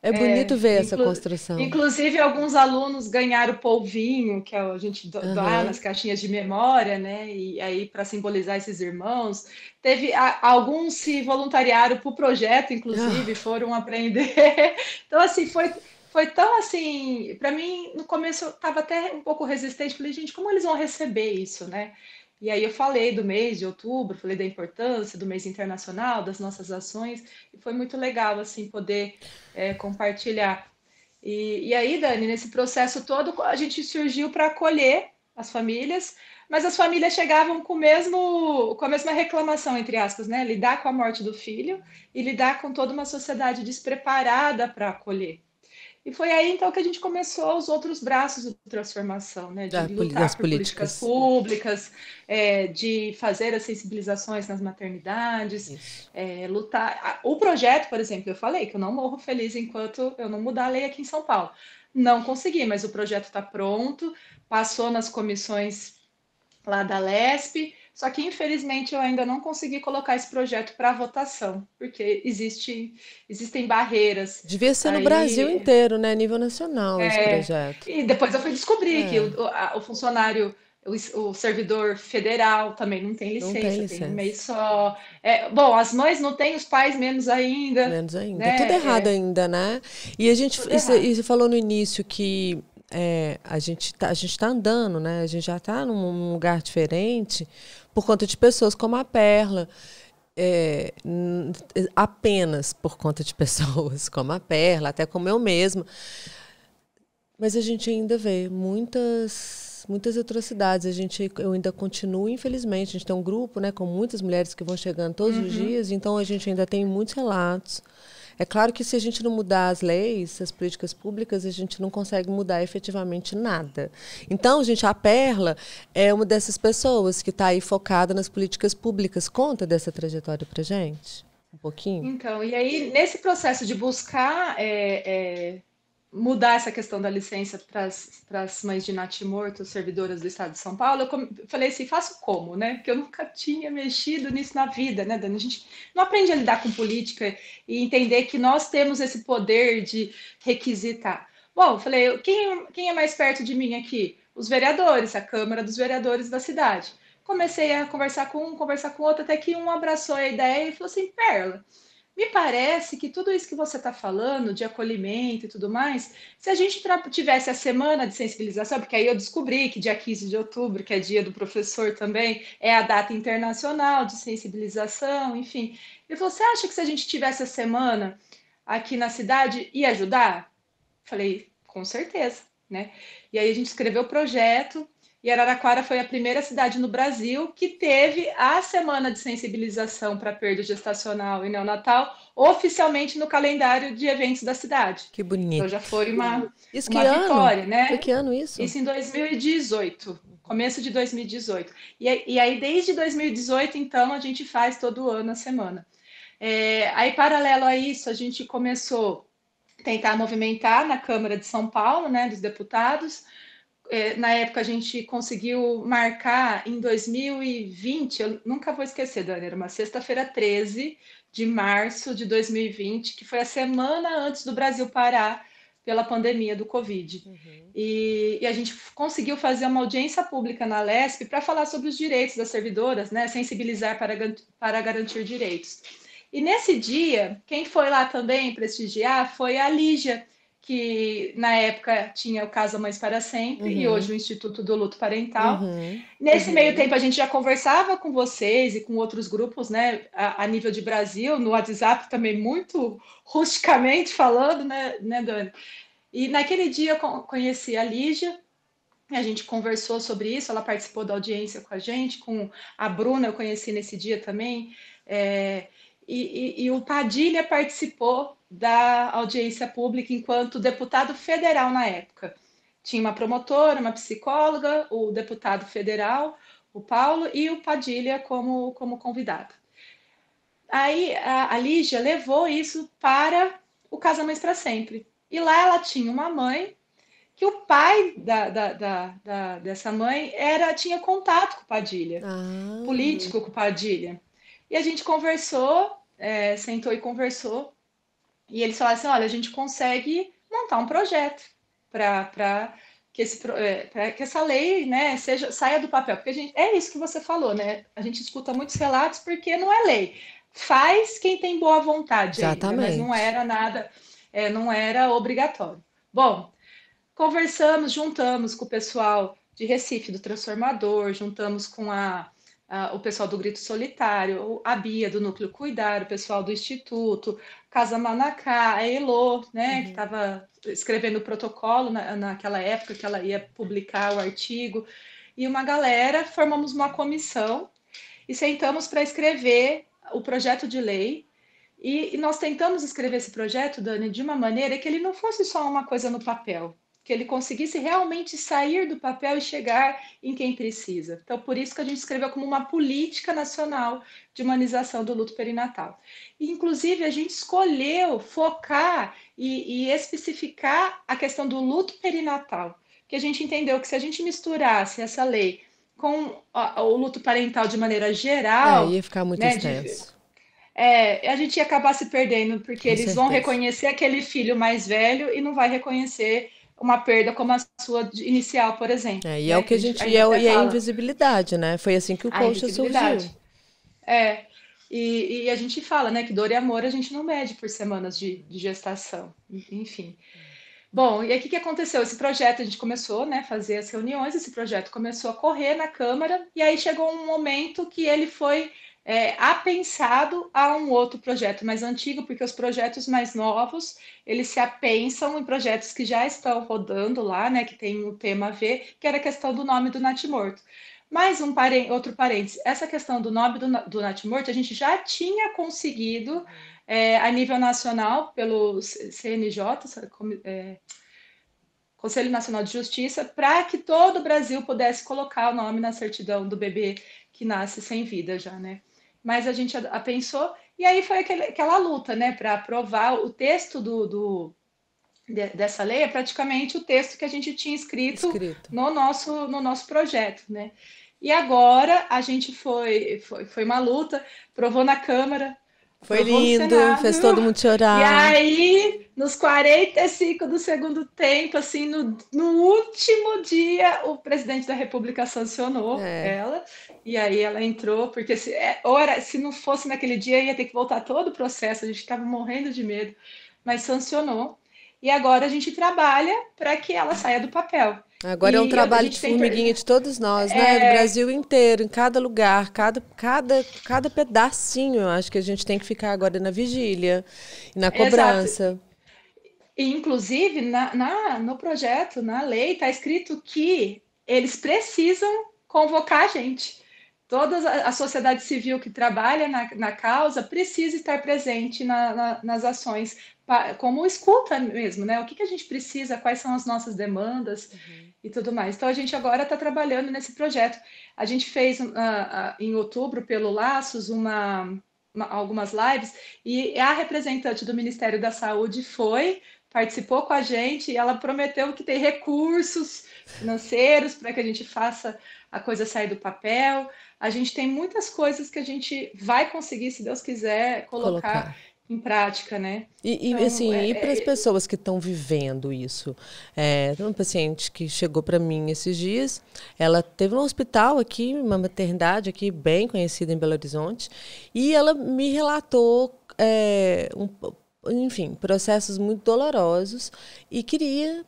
É bonito ver essa Inclu- construção. Inclusive, alguns alunos ganharam polvinho, que a gente dá nas Aham. caixinhas de memória, né? E aí, para simbolizar esses irmãos, teve alguns se voluntariaram para o projeto, inclusive, Ah, foram aprender. Então, assim, foi tão assim. Para mim, no começo, eu estava até um pouco resistente. Falei, gente, como eles vão receber isso, né? E aí eu falei do mês de outubro, falei da importância do mês internacional, das nossas ações, e foi muito legal, assim, poder compartilhar. E aí, Dani, nesse processo todo, a gente surgiu para acolher as famílias, mas as famílias chegavam com a mesma reclamação, entre aspas, né? Lidar com a morte do filho e lidar com toda uma sociedade despreparada para acolher. E foi aí então que a gente começou os outros braços de transformação, né? De das lutar por políticas políticas. públicas, de fazer as sensibilizações nas maternidades, Isso. lutar. O projeto, por exemplo, eu falei que eu não morro feliz enquanto eu não mudar a lei aqui em São Paulo. Não consegui, mas o projeto está pronto, passou nas comissões lá da LESP, só que infelizmente eu ainda não consegui colocar esse projeto para votação, porque existem barreiras. Devia ser no Brasil Aí inteiro, né? A nível nacional, esse projeto. e depois eu fui descobrir que É. o funcionário O servidor federal também não tem Não tem licença, tem um mês licença. só. Bom, as mães não têm, os pais menos ainda, Menos ainda. Tudo errado né? ainda, né? E a gente, Tudo e errado. você falou no início que a gente tá andando, né? A gente já está num lugar diferente por conta de pessoas como a Perla. Apenas por conta de pessoas como a Perla, até como eu mesma. Mas a gente ainda vê muitas atrocidades. Eu ainda continuo, infelizmente. A gente tem um grupo, né, com muitas mulheres que vão chegando todos os Uhum. dias, então a gente ainda tem muitos relatos. É claro que se a gente não mudar as leis, as políticas públicas, a gente não consegue mudar efetivamente nada. Então, gente, a Perla é uma dessas pessoas que está aí focada nas políticas públicas. Conta dessa trajetória para gente, um pouquinho. Então, e aí, nesse processo de buscar mudar essa questão da licença para as mães de natimorto, servidoras do Estado de São Paulo, falei assim, faço como, né? Porque eu nunca tinha mexido nisso na vida, né, Dani? A gente não aprende a lidar com política e entender que nós temos esse poder de requisitar. Bom, falei, quem é mais perto de mim aqui? Os vereadores, a Câmara dos Vereadores da cidade. Comecei a conversar com um, conversar com outro, até que um abraçou a ideia e falou assim, Perla, me parece que tudo isso que você está falando, de acolhimento e tudo mais, se a gente tivesse a semana de sensibilização, porque aí eu descobri que dia 15 de outubro, que é dia do professor também, é a data internacional de sensibilização, enfim. Ele falou, você acha que se a gente tivesse a semana aqui na cidade, ia ajudar? Falei, com certeza, né? E aí a gente escreveu o projeto, e Araraquara foi a primeira cidade no Brasil que teve a semana de sensibilização para perda gestacional e neonatal oficialmente no calendário de eventos da cidade. Que Então já bonito. foi Isso que uma ano? vitória, Foi né? que ano isso? Isso em 2018, começo de 2018. E aí, desde 2018, então, a gente faz todo ano a semana. Aí, paralelo a isso, a gente começou tentar movimentar na Câmara de São Paulo, né, dos deputados. Na época a gente conseguiu marcar em 2020, eu nunca vou esquecer, Dani, era uma sexta-feira 13 de março de 2020, que foi a semana antes do Brasil parar pela pandemia do Covid. Uhum. E a gente conseguiu fazer uma audiência pública na LESP para falar sobre os direitos das servidoras, né, sensibilizar para garantir direitos. E nesse dia, quem foi lá também prestigiar foi a Lígia, que na época tinha o Casa Mães para Sempre e hoje Uhum. o Instituto do Luto Parental. Uhum. Nesse meio tempo, a gente já conversava com vocês e com outros grupos, né, a nível de Brasil, no WhatsApp também, muito rusticamente falando, né, Dani? E naquele dia eu conheci a Lígia, a gente conversou sobre isso, ela participou da audiência com a gente, com a Bruna, eu conheci nesse dia também, e o Padilha participou da audiência pública enquanto deputado federal na época. Tinha uma promotora, uma psicóloga, o deputado federal, o Paulo, e o Padilha como convidado. Aí a Lígia levou isso para o Casa Mães para Sempre. E lá ela tinha uma mãe que o pai dessa mãe tinha contato com o Padilha, Ah, político com o Padilha. E a gente conversou, sentou e conversou, e eles falaram assim, olha, a gente consegue montar um projeto para que, que essa lei, né, saia do papel. Porque é isso que você falou, né? A gente escuta muitos relatos porque não é lei. Faz quem tem boa vontade ainda, mas não exatamente. era nada, não era obrigatório. Bom, conversamos, juntamos com o pessoal de Recife, do Transformador, juntamos com o pessoal do Grito Solitário, a Bia, do Núcleo Cuidar, o pessoal do Instituto, Casa Manacá, a Elô, né, que Uhum. estava escrevendo o protocolo naquela época que ela ia publicar o artigo, e uma galera, formamos uma comissão e sentamos para escrever o projeto de lei. E nós tentamos escrever esse projeto, Dani, de uma maneira que ele não fosse só uma coisa no papel, que ele conseguisse realmente sair do papel e chegar em quem precisa. Então, por isso que a gente escreveu como uma política nacional de humanização do luto perinatal. E, inclusive, a gente escolheu focar e especificar a questão do luto perinatal, que a gente entendeu que se a gente misturasse essa lei com o luto parental de maneira geral, Ia ficar muito né, extenso, a gente ia acabar se perdendo, porque com eles vão certeza. reconhecer aquele filho mais velho e não vai reconhecer uma perda como a sua inicial, por exemplo, E é né? o que Que a gente, a gente até e é a fala, invisibilidade, né? Foi assim que o a coach surgiu. invisibilidade. É, e a gente fala, né, que dor e amor a gente não mede por semanas de gestação, enfim. Bom, e aí o que que aconteceu? Esse projeto a gente começou, né, a fazer as reuniões, esse projeto começou a correr na Câmara, e aí chegou um momento que ele foi apensado a um outro projeto mais antigo, porque os projetos mais novos, eles se apensam em projetos que já estão rodando lá, né, que tem o tema a ver, que era a questão do nome do natimorto. Mais outro parênteses, essa questão do nome do natimorto, a gente já tinha conseguido a nível nacional pelo CNJ, Conselho Nacional de Justiça, para que todo o Brasil pudesse colocar o nome na certidão do bebê que nasce sem vida já, né? Mas a gente pensou, e aí foi aquela luta, né, para aprovar o texto dessa lei, é praticamente o texto que a gente tinha escrito Escrito. no nosso projeto, né? E agora a gente foi uma luta, provou na Câmara, Foi aprovou no lindo, Senado, fez todo mundo e chorar. aí, nos 45 do segundo tempo, assim, no último dia, o presidente da República sancionou É. ela, e aí ela entrou, porque se não fosse naquele dia, ia ter que voltar todo o processo, a gente estava morrendo de medo, mas sancionou. E agora a gente trabalha para que ela saia do papel. Agora é um E a trabalho de gente tem. formiguinha de todos nós, né? Do Brasil inteiro, em cada lugar, cada pedacinho. Eu acho que a gente tem que ficar agora na vigília e na Exato. cobrança. E, inclusive, no projeto, na lei, está escrito que eles precisam convocar a gente. Toda a sociedade civil que trabalha na causa precisa estar presente nas ações, como escuta mesmo, né? O que a gente precisa, quais são as nossas demandas e tudo mais. Então, a gente agora está trabalhando nesse projeto. A gente fez, em outubro, pelo Laços, algumas lives, e a representante do Ministério da Saúde participou com a gente, e ela prometeu que tem recursos financeiros para que a gente faça a coisa sair do papel. A gente tem muitas coisas que a gente vai conseguir, se Deus quiser, colocar Colocar. em prática, né? E Então, assim, e para as pessoas que estão vivendo isso? Tem uma paciente que chegou para mim esses dias, ela teve um hospital aqui, uma maternidade aqui bem conhecida em Belo Horizonte, e ela me relatou, enfim, processos muito dolorosos e queria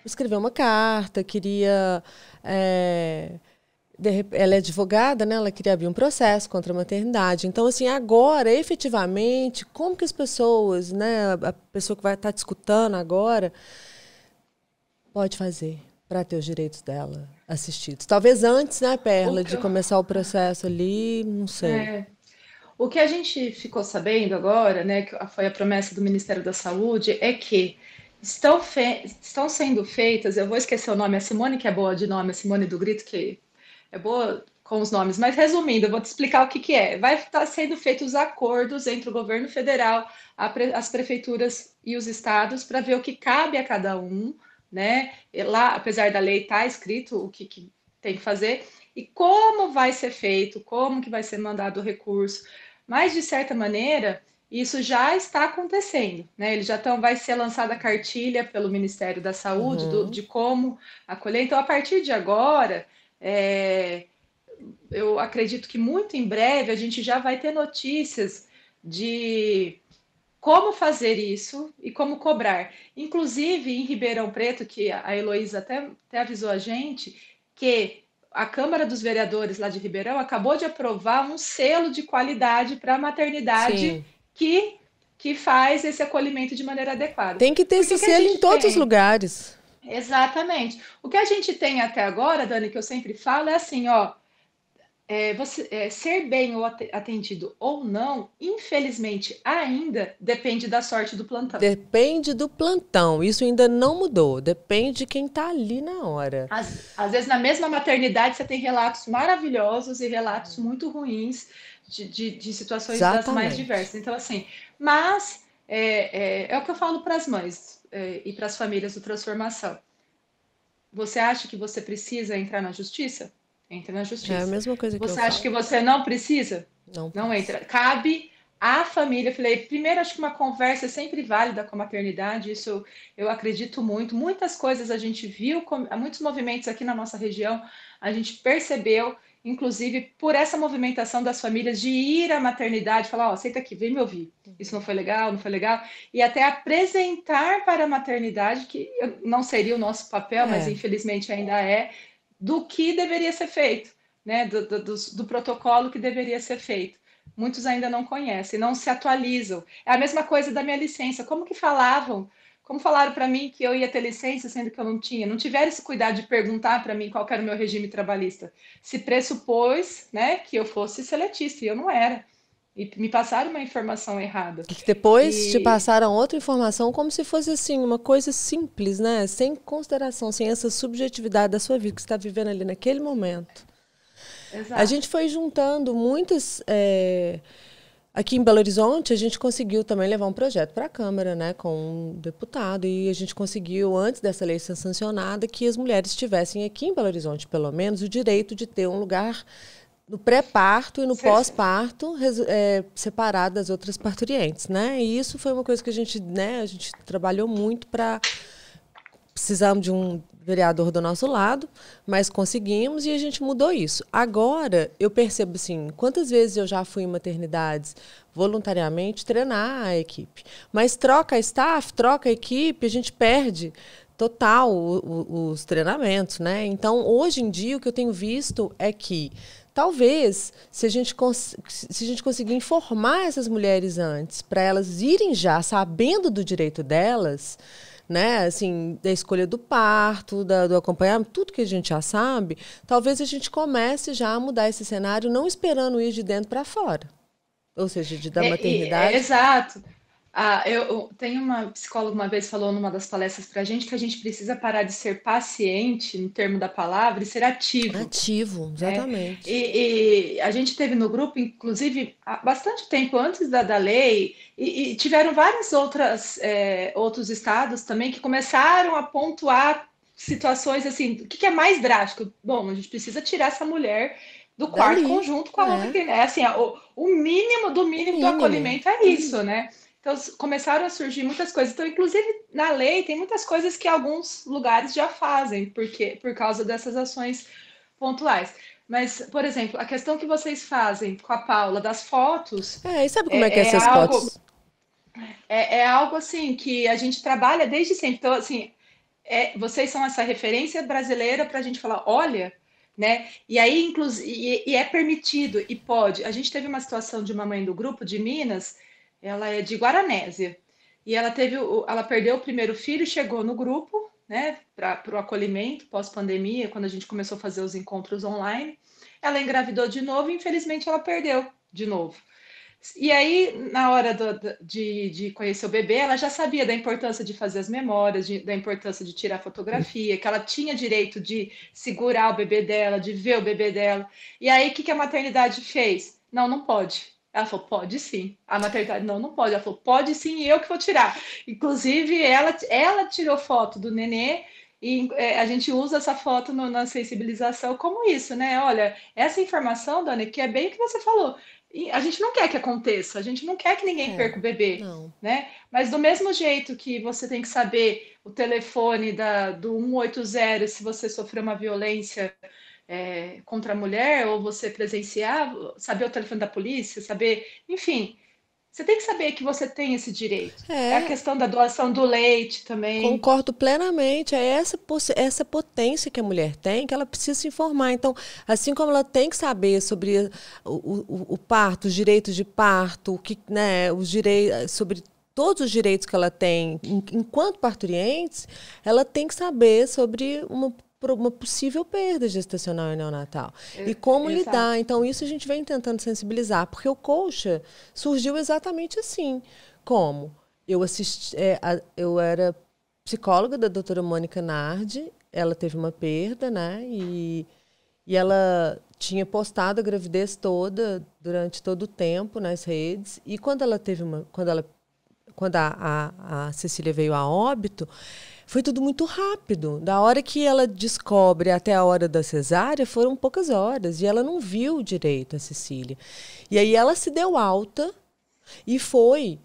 escrever uma carta, queria. Ela é advogada, né? Ela queria abrir um processo contra a maternidade. Então, assim, agora, efetivamente, como que as pessoas, né? A pessoa que vai estar te escutando agora pode fazer para ter os direitos dela assistidos? Talvez antes, né, o Perla, que de eu- começar o processo ali, não sei. é, o que a gente ficou sabendo agora, né, que foi a promessa do Ministério da Saúde, é que estão sendo feitas, eu vou esquecer o nome, a Simone que é boa de nome, a Simone do Grito, que é boa com os nomes, mas resumindo, eu vou te explicar o que que é. Vai estar sendo feitos acordos entre o governo federal, as prefeituras e os estados para ver o que cabe a cada um, né? E lá, apesar da lei estar escrito o que tem que fazer e como vai ser feito, como que vai ser mandado o recurso. Mas de certa maneira, isso já está acontecendo, né? Ele já vai ser lançada a cartilha pelo Ministério da Saúde Uhum. de como acolher. Então, a partir de agora, é, eu acredito que muito em breve a gente já vai ter notícias de como fazer isso e como cobrar. Inclusive, em Ribeirão Preto, que a Heloísa até avisou a gente, que a Câmara dos Vereadores lá de Ribeirão acabou de aprovar um selo de qualidade para a maternidade Sim. que, que faz esse acolhimento de maneira adequada. Tem que ter Porque esse o que a selo em gente todos os tem lugares. Exatamente. O que a gente tem até agora, Dani, que eu sempre falo, é assim, ó, ser bem ou atendido ou não, infelizmente, ainda depende da sorte do plantão. Depende do plantão. Isso ainda não mudou. Depende de quem está ali na hora. Às vezes, na mesma maternidade, você tem relatos maravilhosos e relatos muito ruins de situações das mais Exatamente. diversas. Então, assim, mas é o que eu falo para as mães e para as famílias do Transformação. Você acha que você precisa entrar na justiça? Entre na É a justiça. mesma coisa que eu Você acha falo. que você não precisa? Não Não precisa. entra. Cabe a família. Eu falei, primeiro, acho que uma conversa é sempre válida com a maternidade, isso eu acredito muito. Muitas coisas a gente viu, muitos movimentos aqui na nossa região, a gente percebeu, inclusive por essa movimentação das famílias de ir à maternidade, falar, ó, senta aqui, vem me ouvir. Isso não foi legal, não foi legal. E até apresentar para a maternidade, que não seria o nosso papel, mas É. infelizmente ainda é, do que deveria ser feito, né? Do protocolo que deveria ser feito. Muitos ainda não conhecem, não se atualizam. É a mesma coisa da minha licença. Como falaram para mim que eu ia ter licença, sendo que eu não tinha? Não tiveram esse cuidado de perguntar para mim qual era o meu regime trabalhista. Se pressupôs, né, que eu fosse seletista, e eu não era. E me passaram uma informação errada. E que depois te E passaram outra informação como se fosse assim, uma coisa simples, né? Sem consideração, sem essa subjetividade da sua vida que você está vivendo ali naquele momento. A exato. gente foi juntando muitas. Aqui em Belo Horizonte, a gente conseguiu também levar um projeto para a Câmara, né, com um deputado, e a gente conseguiu, antes dessa lei ser sancionada, que as mulheres tivessem aqui em Belo Horizonte, pelo menos, o direito de ter um lugar no pré-parto e no pós-parto separado das outras parturientes, né? E isso foi uma coisa que a gente trabalhou muito para. Precisamos de um vereador do nosso lado, mas conseguimos e a gente mudou isso. Agora, eu percebo assim, quantas vezes eu já fui em maternidades voluntariamente treinar a equipe. Mas troca staff, troca a equipe, a gente perde total os treinamentos, né? Então, hoje em dia, o que eu tenho visto é que talvez, se a gente conseguir informar essas mulheres antes, para elas irem já sabendo do direito delas, né, assim, da escolha do parto, do acompanhamento, tudo que a gente já sabe, talvez a gente comece já a mudar esse cenário, não esperando ir de dentro para fora. Ou seja, da maternidade. Exato. Eu tenho uma psicóloga uma vez falou numa das palestras para a gente que a gente precisa parar de ser paciente, no termo da palavra, e ser ativo, Ativo, né? exatamente. E a gente teve no grupo, inclusive, há bastante tempo antes da lei, e tiveram vários outros estados também que começaram a pontuar situações assim, o que é mais drástico? Bom, a gente precisa tirar essa mulher do quarto Dali. conjunto com a outra criança. É assim, o mínimo do O mínimo do mínimo. acolhimento é isso, né? Então começaram a surgir muitas coisas. Então, inclusive, na lei tem muitas coisas que alguns lugares já fazem, por causa dessas ações pontuais. Mas, por exemplo, a questão que vocês fazem com a Paula das fotos E sabe como é que é, é essas algo fotos... é algo assim que a gente trabalha desde sempre. Então, assim, vocês são essa referência brasileira para a gente falar, olha, né? E aí, inclusive, e é permitido e pode. A gente teve uma situação de uma mãe do grupo de Minas, ela é de Guaranésia, e ela perdeu o primeiro filho, chegou no grupo, né, para o acolhimento pós-pandemia, quando a gente começou a fazer os encontros online. Ela engravidou de novo e infelizmente ela perdeu de novo. E aí, na hora de conhecer o bebê, ela já sabia da importância de fazer as memórias, da importância de tirar fotografia, que ela tinha direito de segurar o bebê dela, de ver o bebê dela. E aí, o que a maternidade fez? Não, não pode. Ela falou, pode sim. A maternidade, não, não pode. Ela falou, pode sim, eu que vou tirar. Inclusive, ela tirou foto do nenê e a gente usa essa foto na sensibilização como isso, né? Olha, essa informação, Dani, que é bem o que você falou. E a gente não quer que aconteça, a gente não quer que ninguém É, perca o bebê, não. né? Mas do mesmo jeito que você tem que saber o telefone do 180 se você sofreu uma violência contra a mulher, ou você presenciar, saber o telefone da polícia, saber, enfim, você tem que saber que você tem esse direito. É a É, questão da doação do leite também. concordo plenamente. É essa potência que a mulher tem que ela precisa se informar. Então, assim como ela tem que saber sobre o parto, os direitos de parto, né, os direitos, sobre todos os direitos que ela tem enquanto parturientes, ela tem que saber sobre uma possível perda gestacional e neonatal. E como lidar. Exato. Então, isso a gente vem tentando sensibilizar, porque o Colcha surgiu exatamente assim. Como? Eu era psicóloga da doutora Mônica Nardi, ela teve uma perda, né? E ela tinha postado a gravidez toda, durante todo o tempo nas redes. E quando ela teve quando a Cecília veio a óbito, foi tudo muito rápido. Da hora que ela descobre até a hora da cesárea, foram poucas horas. E ela não viu direito a Cecília. E aí ela se deu alta. E foi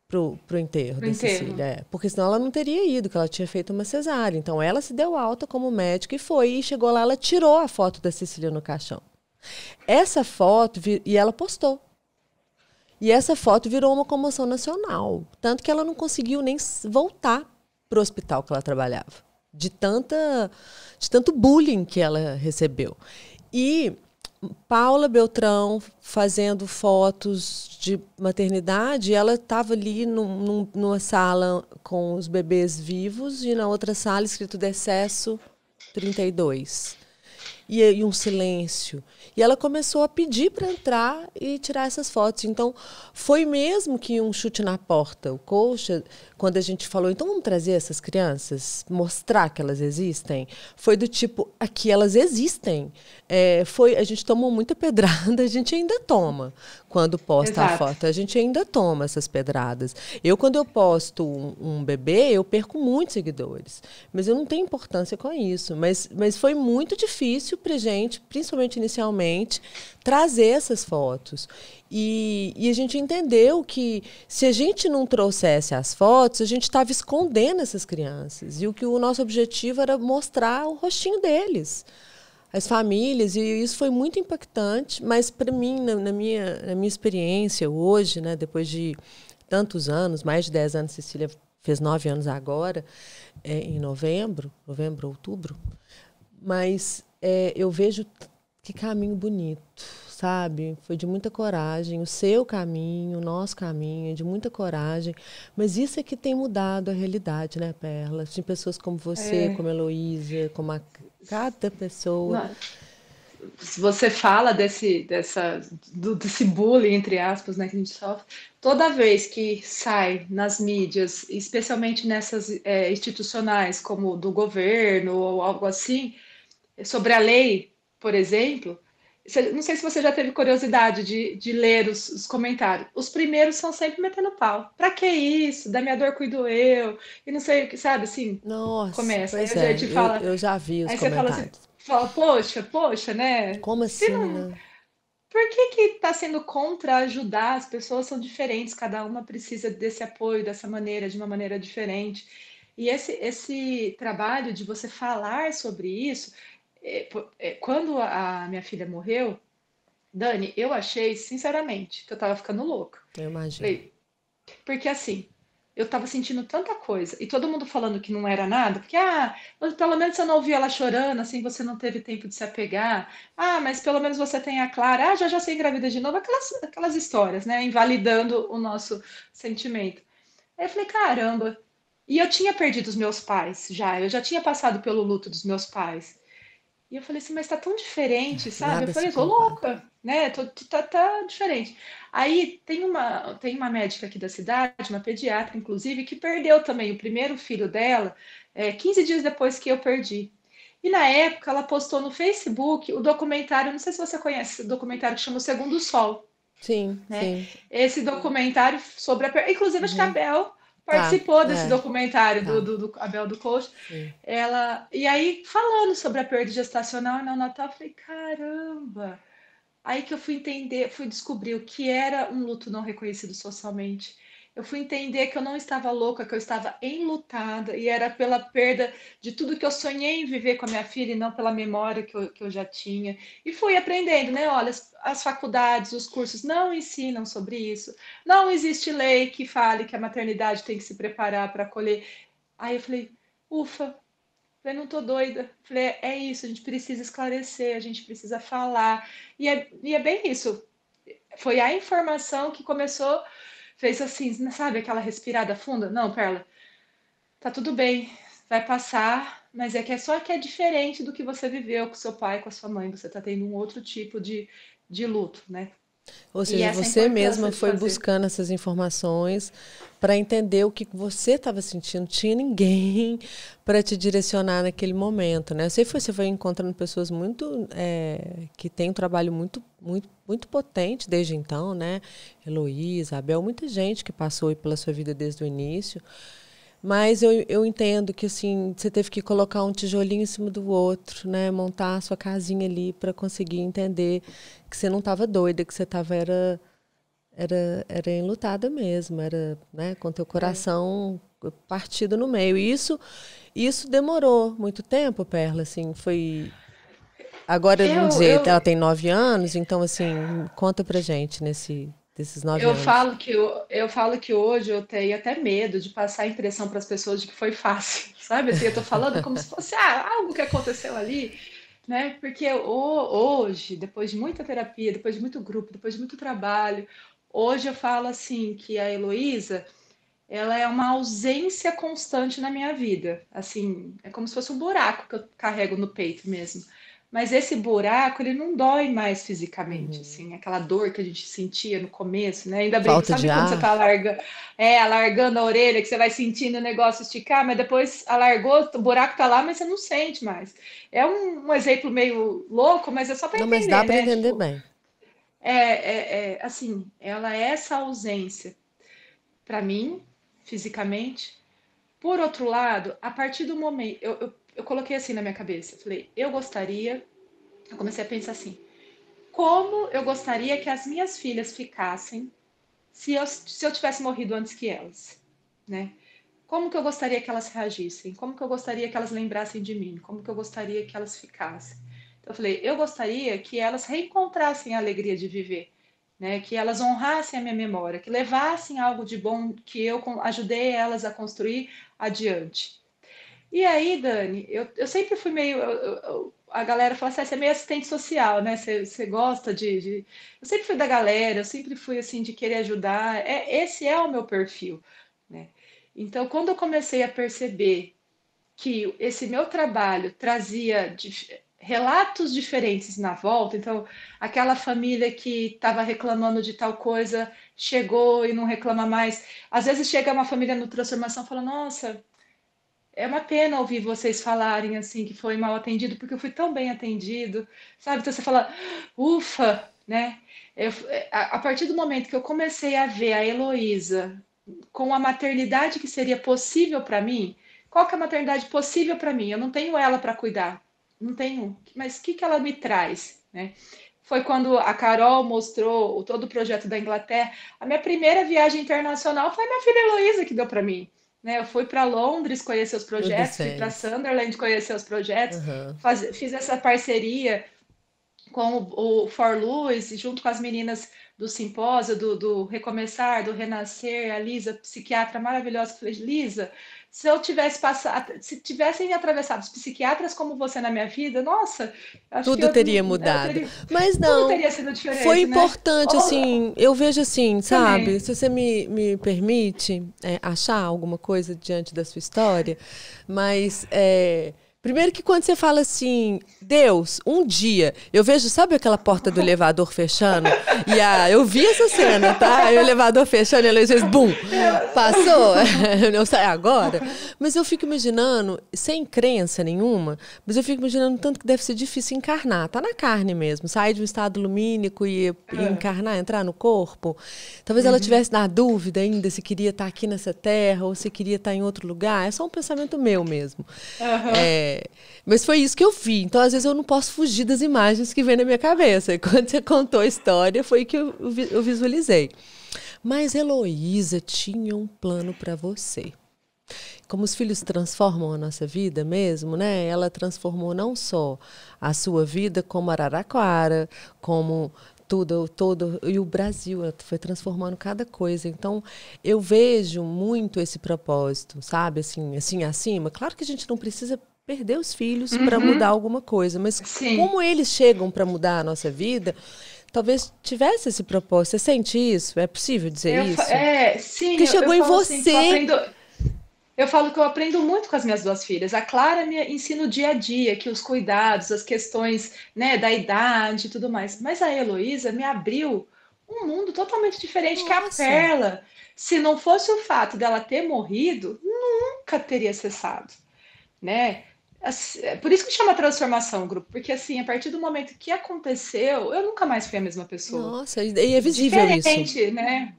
pro enterro da Cecília. Porque senão ela não teria ido, que ela tinha feito uma cesárea. Então ela se deu alta como médica e foi. E chegou lá, ela tirou a foto da Cecília no caixão. Essa foto, e ela postou. E essa foto virou uma comoção nacional. Tanto que ela não conseguiu nem voltar pro hospital que ela trabalhava. De tanto bullying que ela recebeu. E Paula Beltrão fazendo fotos de maternidade, ela estava ali numa sala com os bebês vivos e na outra sala escrito decesso 32. E um silêncio. E ela começou a pedir para entrar e tirar essas fotos. Então, foi mesmo que um chute na porta. O Colcha, quando a gente falou, então vamos trazer essas crianças, mostrar que elas existem, foi do tipo, aqui elas existem. A gente tomou muita pedrada, a gente ainda toma. Quando posta a foto, a gente ainda toma essas pedradas. Quando eu posto um bebê, eu perco muitos seguidores. Mas eu não tenho importância com isso. Mas foi muito difícil para a gente, principalmente inicialmente, trazer essas fotos. E a gente entendeu que se a gente não trouxesse as fotos, a gente estava escondendo essas crianças. E o nosso objetivo era mostrar o rostinho deles, as famílias, e isso foi muito impactante, mas para mim, na minha experiência hoje, né, depois de tantos anos, mais de 10 anos, Cecília fez 9 anos agora, em novembro, outubro, mas eu vejo que caminho bonito, sabe? Foi de muita coragem, o seu caminho, o nosso caminho, de muita coragem, mas isso é que tem mudado a realidade, né, Perla? Tem pessoas como você, como a Heloísa, como cada pessoa. Se você fala desse bullying, entre aspas, né, que a gente sofre, toda vez que sai nas mídias, especialmente nessas institucionais, como do governo ou algo assim, sobre a lei, por exemplo, não sei se você já teve curiosidade de ler os comentários. Os primeiros são sempre metendo pau. Pra que isso? Da minha dor cuido eu. E não sei o que, sabe, assim, Nossa, começa. Aí pois a gente fala. eu já vi os Aí você fala comentários. assim, poxa, né? Como Se assim, não, né? por que tá sendo contra ajudar? As pessoas são diferentes, cada uma precisa desse apoio dessa maneira, de uma maneira diferente. E esse trabalho de você falar sobre isso, quando a minha filha morreu, Dani, eu achei, sinceramente, que eu tava ficando louca. Eu imagino. Falei, porque assim, eu tava sentindo tanta coisa, e todo mundo falando que não era nada, porque, mas pelo menos você não ouviu ela chorando, assim, você não teve tempo de se apegar. Mas pelo menos você tem a Clara, já sei engravida de novo, aquelas histórias, né, invalidando o nosso sentimento. Aí eu falei, caramba, e eu tinha perdido os meus pais já, eu já tinha passado pelo luto dos meus pais. E eu falei assim, mas tá tão diferente, sabe? Eu Nada se falei, tô compara. louca, né? Tá diferente. Aí tem uma médica aqui da cidade, uma pediatra, inclusive, que perdeu também o primeiro filho dela, 15 dias depois que eu perdi. E na época ela postou no Facebook o documentário, não sei se você conhece, o documentário que chama O Segundo Sol, Sim, né? sim. Esse documentário sobre inclusive acho que a Uhum. Bel Tá, participou desse documentário tá. do Abel do Coach. Sim. E aí, falando sobre a perda gestacional e neonatal, eu falei, caramba! Aí que eu fui entender, fui descobrir o que era um luto não reconhecido socialmente. Eu fui entender que eu não estava louca, que eu estava enlutada, e era pela perda de tudo que eu sonhei em viver com a minha filha e não pela memória que eu já tinha. E fui aprendendo, né? Olha, as faculdades, os cursos não ensinam sobre isso. Não existe lei que fale que a maternidade tem que se preparar para acolher. Aí eu falei, ufa, falei, não tô doida. Falei, é isso, a gente precisa esclarecer, a gente precisa falar. E é bem isso. Foi a informação que começou, fez assim, sabe aquela respirada funda? Não, Perla, tá tudo bem, vai passar, mas é só que é diferente do que você viveu com seu pai, com a sua mãe. Você tá tendo um outro tipo de luto, né? Ou E seja, essa é a você importância mesma de foi fazer. buscando essas informações para entender o que você estava sentindo. Não tinha ninguém para te direcionar naquele momento, né? Você foi encontrando pessoas muito que têm um trabalho muito, muito, muito potente desde então, né? Heloísa, Abel, muita gente que passou aí pela sua vida desde o início. Mas eu entendo que assim, você teve que colocar um tijolinho em cima do outro, né? Montar a sua casinha ali para conseguir entender que você não estava doida, que você estava era enlutada mesmo, era, né, com teu coração partido no meio. E isso demorou muito tempo, Perla, assim, foi... Agora, vamos Eu, dizer, eu, ela tem 9 anos, então, assim, conta pra gente desses nove eu anos. falo que eu falo que hoje eu tenho até medo de passar a impressão para as pessoas de que foi fácil, sabe? Assim, eu tô falando como se fosse algo que aconteceu ali, né? Porque hoje, depois de muita terapia, depois de muito grupo, depois de muito trabalho, hoje eu falo assim que a Heloísa, ela é uma ausência constante na minha vida. Assim, é como se fosse um buraco que eu carrego no peito mesmo. Mas esse buraco, ele não dói mais fisicamente, Uhum. assim, aquela dor que a gente sentia no começo, né? Ainda brinco, Falta de sabe quando você ar? tá alargando a orelha, que você vai sentindo o negócio esticar, mas depois alargou, o buraco tá lá, mas você não sente mais. É um exemplo meio louco, mas é só para Não, mas dá entender, para né? entender Tipo, bem. assim, ela é essa ausência para mim, fisicamente. Por outro lado, a partir do momento, eu coloquei assim na minha cabeça, falei, eu comecei a pensar assim, como eu gostaria que as minhas filhas ficassem se eu tivesse morrido antes que elas, né? Como que eu gostaria que elas reagissem? Como que eu gostaria que elas lembrassem de mim? Como que eu gostaria que elas ficassem? Então eu falei, eu gostaria que elas reencontrassem a alegria de viver, né? Que elas honrassem a minha memória, que levassem algo de bom que eu ajudei elas a construir adiante. E aí, Dani, eu sempre fui meio. A galera fala assim, ah, você é meio assistente social, né? Você gosta de. Eu sempre fui da galera, eu sempre fui assim de querer ajudar. Esse é o meu perfil, né? Então, quando eu comecei a perceber que esse meu trabalho trazia relatos diferentes na volta, então aquela família que estava reclamando de tal coisa chegou e não reclama mais. Às vezes chega uma família no transformação e fala, nossa. É uma pena ouvir vocês falarem assim que foi mal atendido, porque eu fui tão bem atendido, sabe? Então você fala, ufa, né? A partir do momento que eu comecei a ver a Heloísa com a maternidade que seria possível para mim, qual que é a maternidade possível para mim? Eu não tenho ela para cuidar, não tenho, mas o que que ela me traz, né? Foi quando a Carol mostrou todo o projeto da Inglaterra. A minha primeira viagem internacional foi a minha filha Heloísa que deu para mim, né? Eu fui para Londres conhecer os Meu projetos, fui para Vicente. Sunderland conhecer os projetos, Aham. fiz essa parceria com o For Luz, junto com as meninas do simpósio, do Recomeçar, do Renascer, a Lisa, psiquiatra maravilhosa, que falei, Lisa, se eu tivesse passado, se tivessem atravessado os psiquiatras como você na minha vida, nossa, acho que Tudo teria eu mudado. teria, Mas tudo não, teria sido foi diferente, né? importante, Ou, assim, eu vejo assim, sabe? também. Se você me permite achar alguma coisa diante da sua história, mas primeiro que quando você fala assim, Deus, um dia, eu vejo, sabe aquela porta do elevador fechando? Eu vi essa cena, tá? E o elevador fechando e a luz fez bum! Passou? Não sai agora? Mas eu fico imaginando, sem crença nenhuma, mas eu fico imaginando tanto que deve ser difícil encarnar. Tá na carne mesmo. Sair de um estado lumínico e encarnar, entrar no corpo. Talvez ela tivesse na dúvida ainda se queria estar aqui nessa terra ou se queria estar em outro lugar. É só um pensamento meu mesmo. Aham. Mas foi isso que eu vi. Então, às vezes, eu não posso fugir das imagens que vem na minha cabeça. E quando você contou a história, foi que eu visualizei. Mas Heloísa tinha um plano para você. Como os filhos transformam a nossa vida mesmo, né? Ela transformou não só a sua vida, como Araraquara, como todo e o Brasil, ela foi transformando cada coisa. Então, eu vejo muito esse propósito, sabe? Assim acima. Claro que a gente não precisa perder os filhos para mudar Uhum. alguma coisa, mas Sim. como eles chegam para mudar a nossa vida, talvez tivesse esse propósito. Você sente isso? É possível dizer isso? Sim, Porque eu chegou em falo assim que eu você. aprendo. Eu falo que eu aprendo muito com as minhas duas filhas. A Clara me ensina o dia a dia, que os cuidados, as questões, né, da idade e tudo mais. Mas a Heloísa me abriu um mundo totalmente diferente, que é a Nossa. Perla, se não fosse o fato dela ter morrido, nunca teria cessado, né? Por isso que chama transformação, grupo, porque assim, a partir do momento que aconteceu, eu nunca mais fui a mesma pessoa. Nossa, e é visível isso. Diferente, né?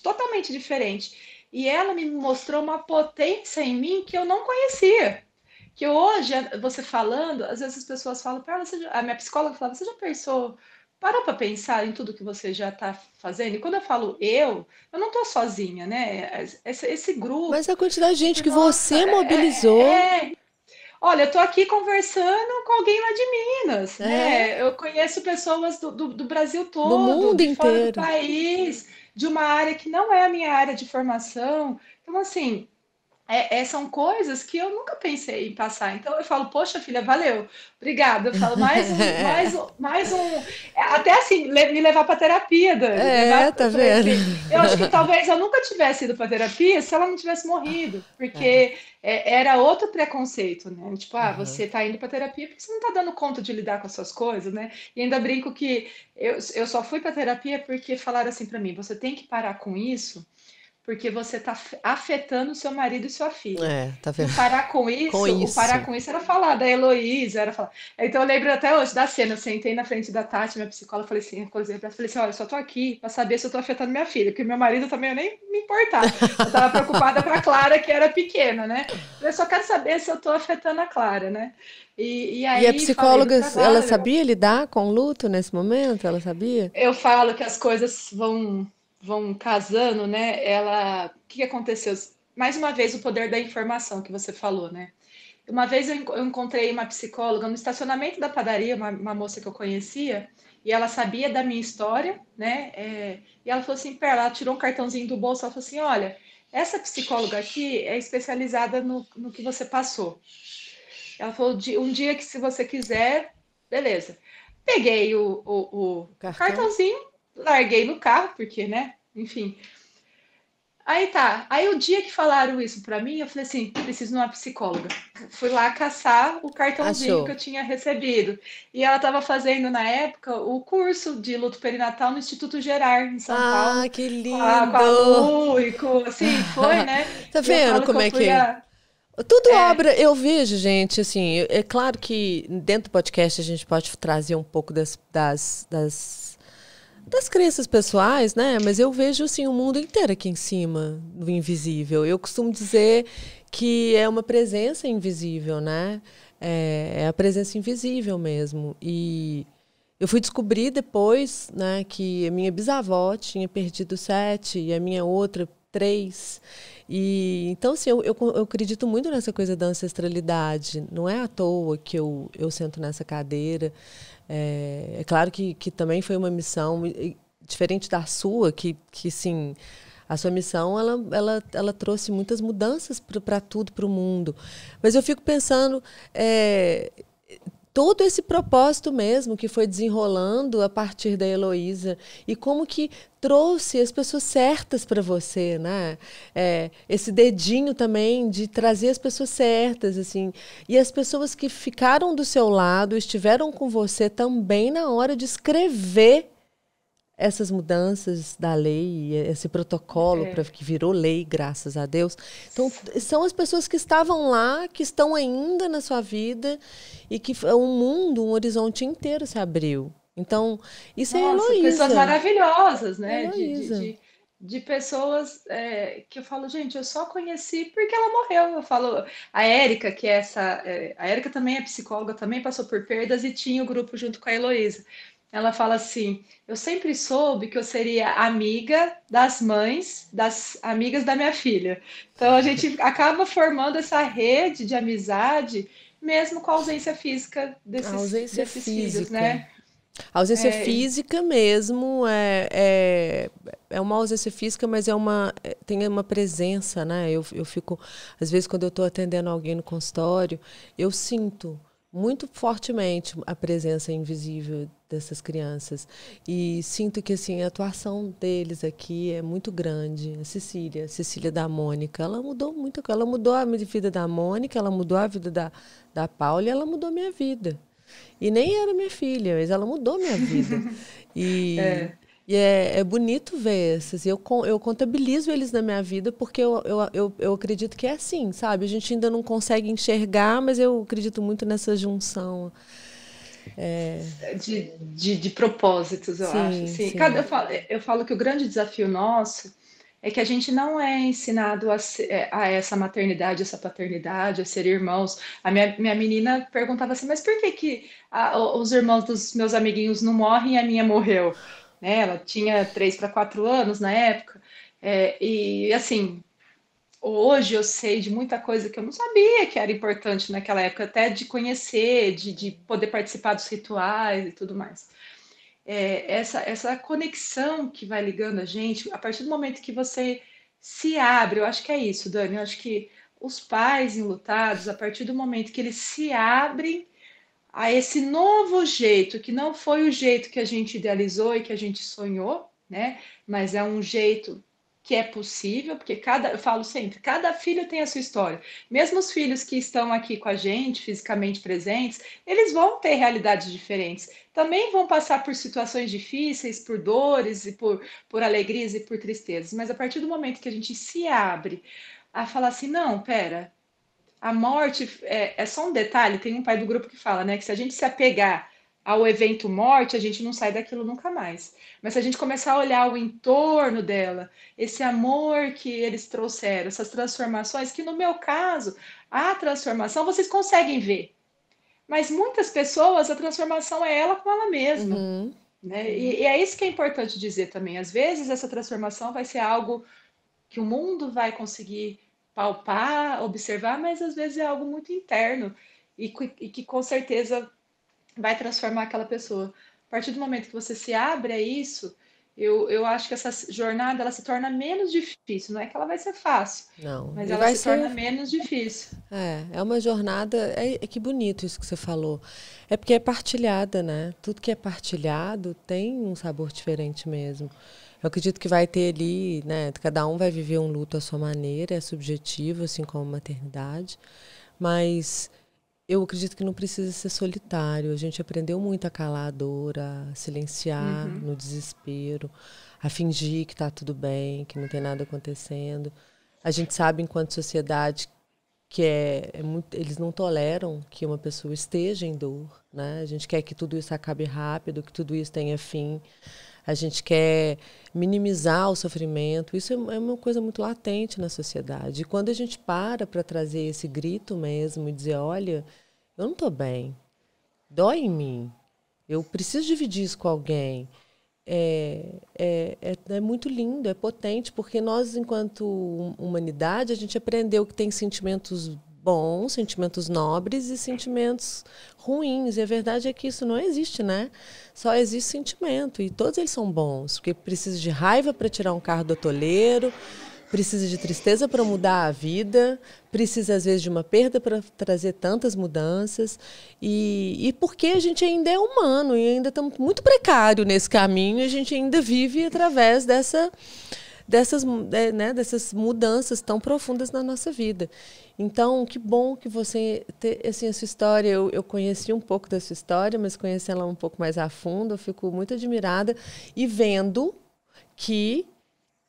Totalmente diferente. E ela me mostrou uma potência em mim que eu não conhecia. Que hoje, você falando, às vezes as pessoas falam, a minha psicóloga fala, você já pensou? para pensar em tudo que você já está fazendo. E quando eu falo eu não estou sozinha, né? Esse Mas grupo, a quantidade de gente que nossa, você mobilizou. olha, eu estou aqui conversando com alguém lá de Minas, É, né? Eu conheço pessoas do Brasil do todo, mundo de fora do inteiro. país, de uma área que não é a minha área de formação. Então, assim, são coisas que eu nunca pensei em passar. Então eu falo, poxa, filha, valeu, obrigada. Eu falo, até assim, me levar para terapia, Dani. É, Levar, tá eu falei vendo? assim, eu acho que talvez eu nunca tivesse ido para terapia se ela não tivesse morrido, É. porque era outro preconceito, né? Tipo, Aham. você tá indo para terapia porque você não tá dando conta de lidar com as suas coisas, né? E ainda brinco que eu só fui para terapia porque falaram assim para mim, você tem que parar com isso porque você está afetando o seu marido e sua filha. É, tá E vendo? Com o parar isso. com isso era falar da Heloísa, era falar. Então eu lembro até hoje da cena, eu sentei na frente da Tati, minha psicóloga, falei assim, olha, eu só tô aqui para saber se eu tô afetando minha filha, porque meu marido também eu nem me importava. Eu estava preocupada com a Clara, que era pequena, né? Eu só quero saber se eu tô afetando a Clara, né? E E a aí falei do psicóloga, ela trabalho, sabia lidar com o luto nesse momento? Ela sabia? eu falo que as coisas vão casando, né? O que aconteceu? Mais uma vez o poder da informação que você falou, né? Uma vez eu encontrei uma psicóloga no estacionamento da padaria, uma moça que eu conhecia, e ela sabia da minha história, né? E ela falou assim, ela tirou um cartãozinho do bolso, ela falou assim, olha, essa psicóloga aqui é especializada no que você passou. Ela falou, um dia que se você quiser, beleza. Peguei O o cartão? cartãozinho, larguei no carro, porque, né? Enfim. Aí tá. Aí o dia que falaram isso pra mim, eu falei assim, preciso de uma psicóloga. Fui lá caçar o cartãozinho que Achou. eu tinha recebido. E ela estava fazendo na época o curso de luto perinatal no Instituto Gerard, em São Ah, Paulo, que com a lindo! Lu e com, assim, foi, né? Tá E eu vendo falo que como eu é fui que a. tudo É, obra, eu vejo, gente, assim, é claro que dentro do podcast a gente pode trazer um pouco das crenças pessoais, né? Mas eu vejo, assim, o mundo inteiro aqui em cima do invisível. Eu costumo dizer que é uma presença invisível, né? É a presença invisível mesmo. E eu fui descobrir depois, né, que a minha bisavó tinha perdido 7 e a minha outra 3. E então, assim, eu acredito muito nessa coisa da ancestralidade. Não é à toa que eu sento nessa cadeira. É claro que também foi uma missão diferente da sua, que sim, a sua missão ela trouxe muitas mudanças para tudo, para o mundo. Mas eu fico pensando, todo esse propósito mesmo que foi desenrolando a partir da Heloísa e como que trouxe as pessoas certas para você, né? Esse dedinho também de trazer as pessoas certas, assim, e as pessoas que ficaram do seu lado, estiveram com você também na hora de escrever essas mudanças da lei, esse protocolo que virou lei, graças a Deus. Então, são as pessoas que estavam lá, que estão ainda na sua vida e que um mundo, um horizonte inteiro se abriu. Então, isso é nossa, pessoas Heloísa. maravilhosas, né? Heloísa. De pessoas que eu falo, gente, eu só conheci porque ela morreu. Eu falo, a Érica, que é a Érica também é psicóloga, também passou por perdas e tinha o grupo junto com a Heloísa. Ela fala assim: eu sempre soube que eu seria amiga das mães, das amigas da minha filha. Então a gente acaba formando essa rede de amizade, mesmo com a ausência física A ausência desses filhos, física. né? A ausência É, física mesmo é uma ausência física, mas tem uma presença, né? Eu fico, às vezes, quando eu estou atendendo alguém no consultório, eu sinto muito fortemente a presença invisível dessas crianças. E sinto que assim, a atuação deles aqui é muito grande. A Cecília da Mônica, ela mudou muito. Ela mudou a vida da Mônica, ela mudou a vida da Paula e ela mudou a minha vida. E nem era minha filha, mas ela mudou minha vida. E, é, e é bonito ver essas. Eu contabilizo eles na minha vida porque eu acredito que é assim, sabe? A gente ainda não consegue enxergar, mas eu acredito muito nessa junção. de propósitos, eu acho. Sim, Assim. sim. Eu falo que o grande desafio nosso é que a gente não é ensinado a essa maternidade, essa paternidade, a ser irmãos. A minha menina perguntava assim, mas por que que os irmãos dos meus amiguinhos não morrem e a minha morreu? Né? Ela tinha 3 para 4 anos na época. E assim, hoje eu sei de muita coisa que eu não sabia que era importante naquela época, até de conhecer, de poder participar dos rituais e tudo mais. Essa conexão que vai ligando a gente, a partir do momento que você se abre, eu acho que é isso, Dani, eu acho que os pais enlutados, a partir do momento que eles se abrem a esse novo jeito, que não foi o jeito que a gente idealizou e que a gente sonhou, né? Mas é um jeito que é possível, porque eu falo sempre, cada filho tem a sua história. Mesmo os filhos que estão aqui com a gente, fisicamente presentes, eles vão ter realidades diferentes. Também vão passar por situações difíceis, por dores e por alegrias e por tristezas. Mas a partir do momento que a gente se abre a falar assim, não, pera, a morte é só um detalhe. Tem um pai do grupo que fala, né, que se a gente se apegar ao evento morte, a gente não sai daquilo nunca mais. Mas se a gente começar a olhar o entorno dela, esse amor que eles trouxeram, essas transformações, que no meu caso, a transformação vocês conseguem ver. Mas muitas pessoas, a transformação é ela com ela mesma. Uhum. Né? E é isso que é importante dizer também. Às vezes essa transformação vai ser algo que o mundo vai conseguir palpar, observar, mas às vezes é algo muito interno e que com certeza vai transformar aquela pessoa. A partir do momento que você se abre a isso, eu acho que essa jornada ela se torna menos difícil. Não é que ela vai ser fácil, Não. mas E ela vai se torna ser. menos difícil. É uma jornada. Que bonito isso que você falou. É porque é partilhada, né? Tudo que é partilhado tem um sabor diferente mesmo. Eu acredito que vai ter ali, né? Cada um vai viver um luto à sua maneira, é subjetivo, assim como a maternidade. Mas eu acredito que não precisa ser solitário. A gente aprendeu muito a calar a dor, a silenciar Uhum. no desespero, a fingir que está tudo bem, que não tem nada acontecendo. A gente sabe, enquanto sociedade, que eles não toleram que uma pessoa esteja em dor, né? A gente quer que tudo isso acabe rápido, que tudo isso tenha fim. A gente quer minimizar o sofrimento. Isso é uma coisa muito latente na sociedade. E quando a gente para trazer esse grito mesmo e dizer, olha, eu não estou bem, dói em mim, eu preciso dividir isso com alguém, é muito lindo, é potente, porque nós, enquanto humanidade, a gente aprendeu que tem sentimentos bons, sentimentos nobres e sentimentos ruins. E a verdade é que isso não existe, né? Só existe sentimento, e todos eles são bons, porque precisa de raiva para tirar um carro do atoleiro, precisa de tristeza para mudar a vida, precisa, às vezes, de uma perda para trazer tantas mudanças. E porque a gente ainda é humano e ainda estamos muito precário nesse caminho, a gente ainda vive através dessas mudanças tão profundas na nossa vida. Então, que bom que você tem assim, a sua história. Eu conheci um pouco da sua história, mas conheci ela um pouco mais a fundo. Eu fico muito admirada e vendo que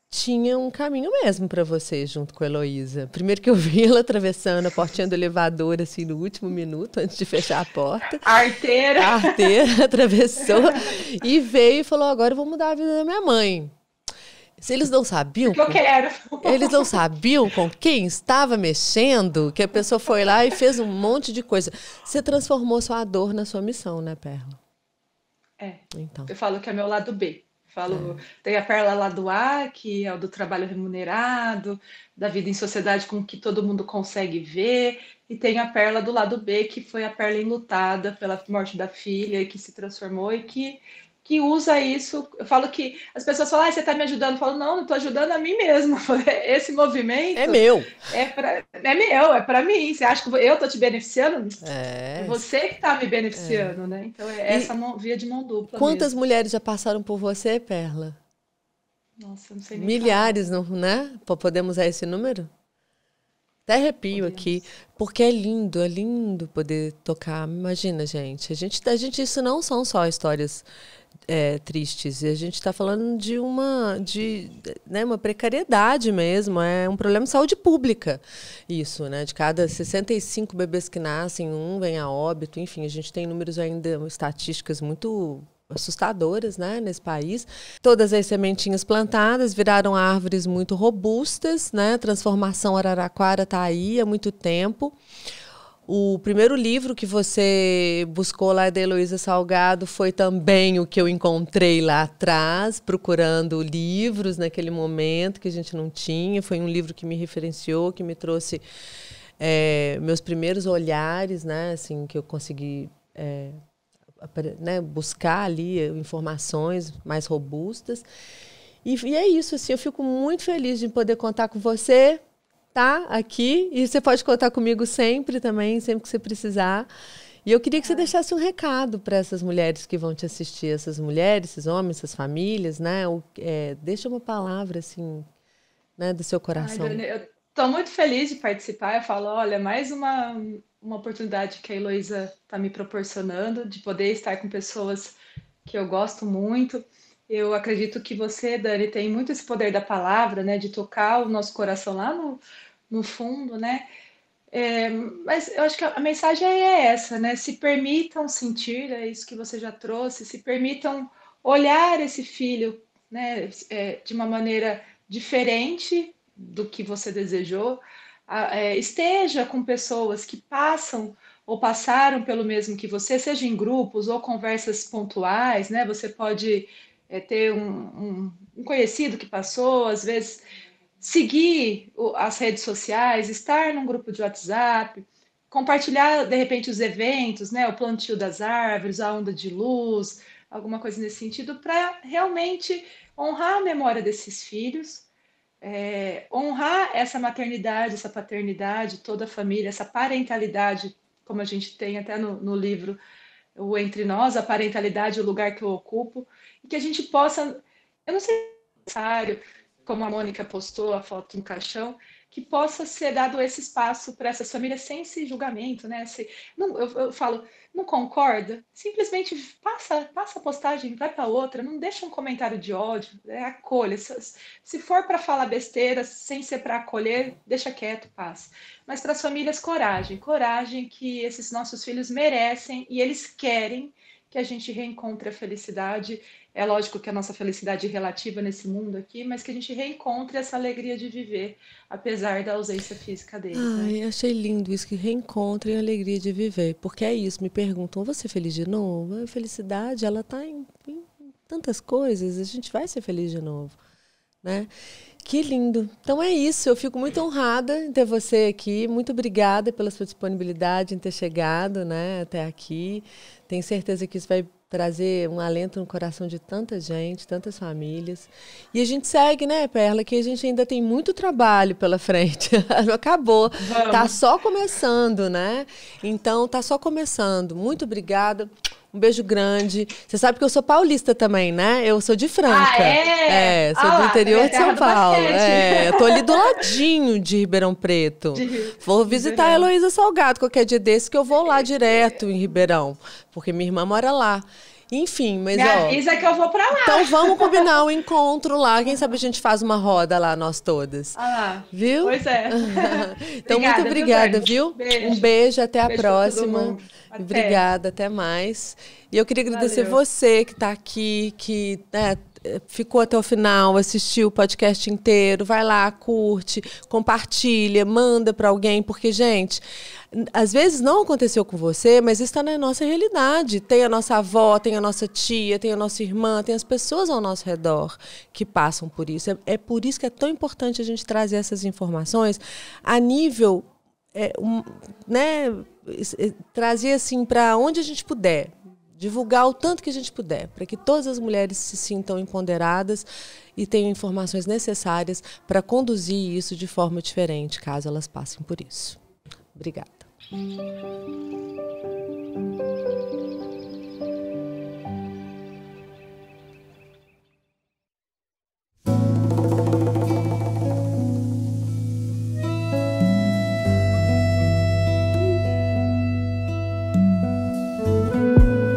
tinha um caminho mesmo para você junto com a Heloísa. Primeiro que eu vi ela atravessando a portinha do elevador assim no último minuto, antes de fechar a porta. A arteira. A arteira atravessou e veio e falou, agora eu vou mudar a vida da minha mãe. Se eles não sabiam... Que eu quero. Eles não sabiam com quem estava mexendo, que a pessoa foi lá e fez um monte de coisa. Você transformou sua dor na sua missão, né, Perla? Então. Eu falo que é meu lado B. Tem a Perla lado A, que é o do trabalho remunerado, da vida em sociedade com que todo mundo consegue ver, e tem a Perla do lado B, que foi a Perla enlutada pela morte da filha e que se transformou e que usa isso. Eu falo que as pessoas falam, você está me ajudando. Eu falo, não estou ajudando a mim mesmo. Esse movimento é meu. É meu, é para mim. Você acha que eu estou te beneficiando? É você que está me beneficiando, né? Então essa via de mão dupla. Quantas mesmo. mulheres já passaram por você, Perla? Nossa, não sei nem milhares, falar. não, né? Podemos usar esse número? Até arrepio aqui, porque é lindo poder tocar. Imagina, gente. A gente isso não são só histórias tristes. A gente está falando de uma precariedade mesmo. É um problema de saúde pública. Isso, né? De cada 65 bebês que nascem, um vem a óbito. Enfim, a gente tem números ainda, estatísticas muito assustadoras, né, nesse país. Todas as sementinhas plantadas viraram árvores muito robustas, né? Transformação Araraquara está aí há muito tempo. O primeiro livro que você buscou lá da Heloísa Salgado foi também o que eu encontrei lá atrás, procurando livros naquele momento que a gente não tinha. Foi um livro que me referenciou, que me trouxe meus primeiros olhares, né, assim, que eu consegui né, buscar ali informações mais robustas. E é isso, assim, eu fico muito feliz de poder contar com você, tá aqui, e você pode contar comigo sempre também, sempre que você precisar. E eu queria que você deixasse um recado para essas mulheres que vão te assistir, essas mulheres, esses homens, essas famílias, né? Deixa uma palavra, assim, né, do seu coração. Ai, Dani, eu estou muito feliz de participar. Eu falo, olha, mais uma oportunidade que a Heloísa está me proporcionando, de poder estar com pessoas que eu gosto muito. Eu acredito que você, Dani, tem muito esse poder da palavra, né, de tocar o nosso coração lá no fundo, né? Mas eu acho que a mensagem é essa, né? Se permitam sentir, é isso que você já trouxe, se permitam olhar esse filho, né, de uma maneira diferente do que você desejou. Esteja com pessoas que passam ou passaram pelo mesmo que você, seja em grupos ou conversas pontuais, né? Você pode ter um conhecido que passou, às vezes seguir as redes sociais, estar num grupo de WhatsApp, compartilhar, de repente, os eventos, né? O plantio das árvores, a onda de luz, alguma coisa nesse sentido, para realmente honrar a memória desses filhos, honrar essa maternidade, essa paternidade, toda a família, essa parentalidade, como a gente tem até no livro, o Entre Nós, a parentalidade, o lugar que eu ocupo, e que a gente possa, eu não sei se é necessário, como a Mônica postou a foto no caixão, que possa ser dado esse espaço para essas famílias sem esse julgamento, né? Eu falo, não concorda? Simplesmente passa a postagem, vai para outra, não deixa um comentário de ódio, acolha. Se for para falar besteira, sem ser para acolher, deixa quieto, passa. Mas para as famílias, coragem que esses nossos filhos merecem e eles querem que a gente reencontre a felicidade. É lógico que a nossa felicidade é relativa nesse mundo aqui, mas que a gente reencontre essa alegria de viver, apesar da ausência física deles. Ai, né? Achei lindo isso, que reencontrem a alegria de viver. Porque é isso, me perguntam, você é feliz de novo? A felicidade, ela está em tantas coisas, a gente vai ser feliz de novo, né? Que lindo. Então é isso, eu fico muito honrada em ter você aqui. Muito obrigada pela sua disponibilidade em ter chegado, né, até aqui. Tenho certeza que isso vai trazer um alento no coração de tanta gente, tantas famílias. E a gente segue, né, Perla, que a gente ainda tem muito trabalho pela frente. Não acabou. Vamos. Tá só começando, né? Então, tá só começando. Muito obrigada. Um beijo grande. Você sabe que eu sou paulista também, né? Eu sou de Franca. Sou do interior de São Paulo. Eu tô ali do ladinho de Ribeirão Preto. Vou visitar a Heloísa Salgado qualquer dia desse, que eu vou lá direto em Ribeirão, porque minha irmã mora lá. Enfim, mas me avisa que eu vou pra lá. Então vamos combinar um encontro lá. Quem sabe a gente faz uma roda lá, nós todas. Viu? Pois é. Então, muito obrigada, viu? Beijo. Um beijo, até a próxima. Obrigada, até mais. E eu queria agradecer você que está aqui, que ficou até o final, assistiu o podcast inteiro. Vai lá, curte, compartilha, manda para alguém, porque, gente, às vezes não aconteceu com você, mas isso está na nossa realidade. Tem a nossa avó, tem a nossa tia, tem a nossa irmã, tem as pessoas ao nosso redor que passam por isso. É por isso que é tão importante a gente trazer essas informações a nível, né, trazer assim para onde a gente puder. Divulgar o tanto que a gente puder, para que todas as mulheres se sintam empoderadas e tenham informações necessárias para conduzir isso de forma diferente, caso elas passem por isso. Obrigada.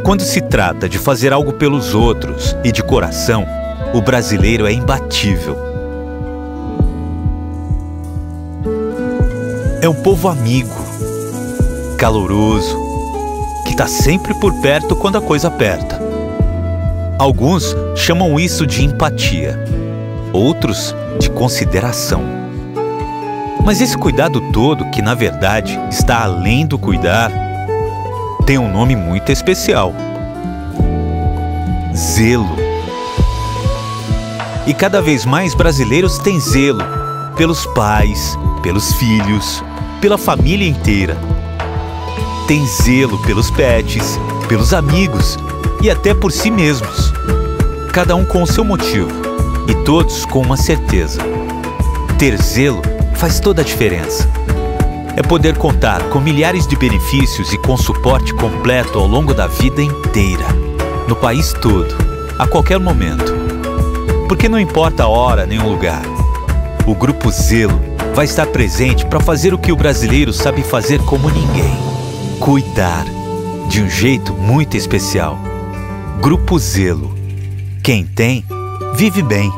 Quando se trata de fazer algo pelos outros e de coração, o brasileiro é imbatível. É um povo amigo, caloroso, que está sempre por perto quando a coisa aperta. Alguns chamam isso de empatia, outros de consideração. Mas esse cuidado todo, que na verdade está além do cuidar, tem um nome muito especial: zelo. E cada vez mais brasileiros têm zelo pelos pais, pelos filhos, pela família inteira. Tem zelo pelos pets, pelos amigos e até por si mesmos. Cada um com o seu motivo e todos com uma certeza: ter zelo faz toda a diferença. É poder contar com milhares de benefícios e com suporte completo ao longo da vida inteira, no país todo, a qualquer momento. Porque não importa a hora nem o lugar, o Grupo Zelo vai estar presente para fazer o que o brasileiro sabe fazer como ninguém: cuidar, de um jeito muito especial. Grupo Zelo. Quem tem, vive bem.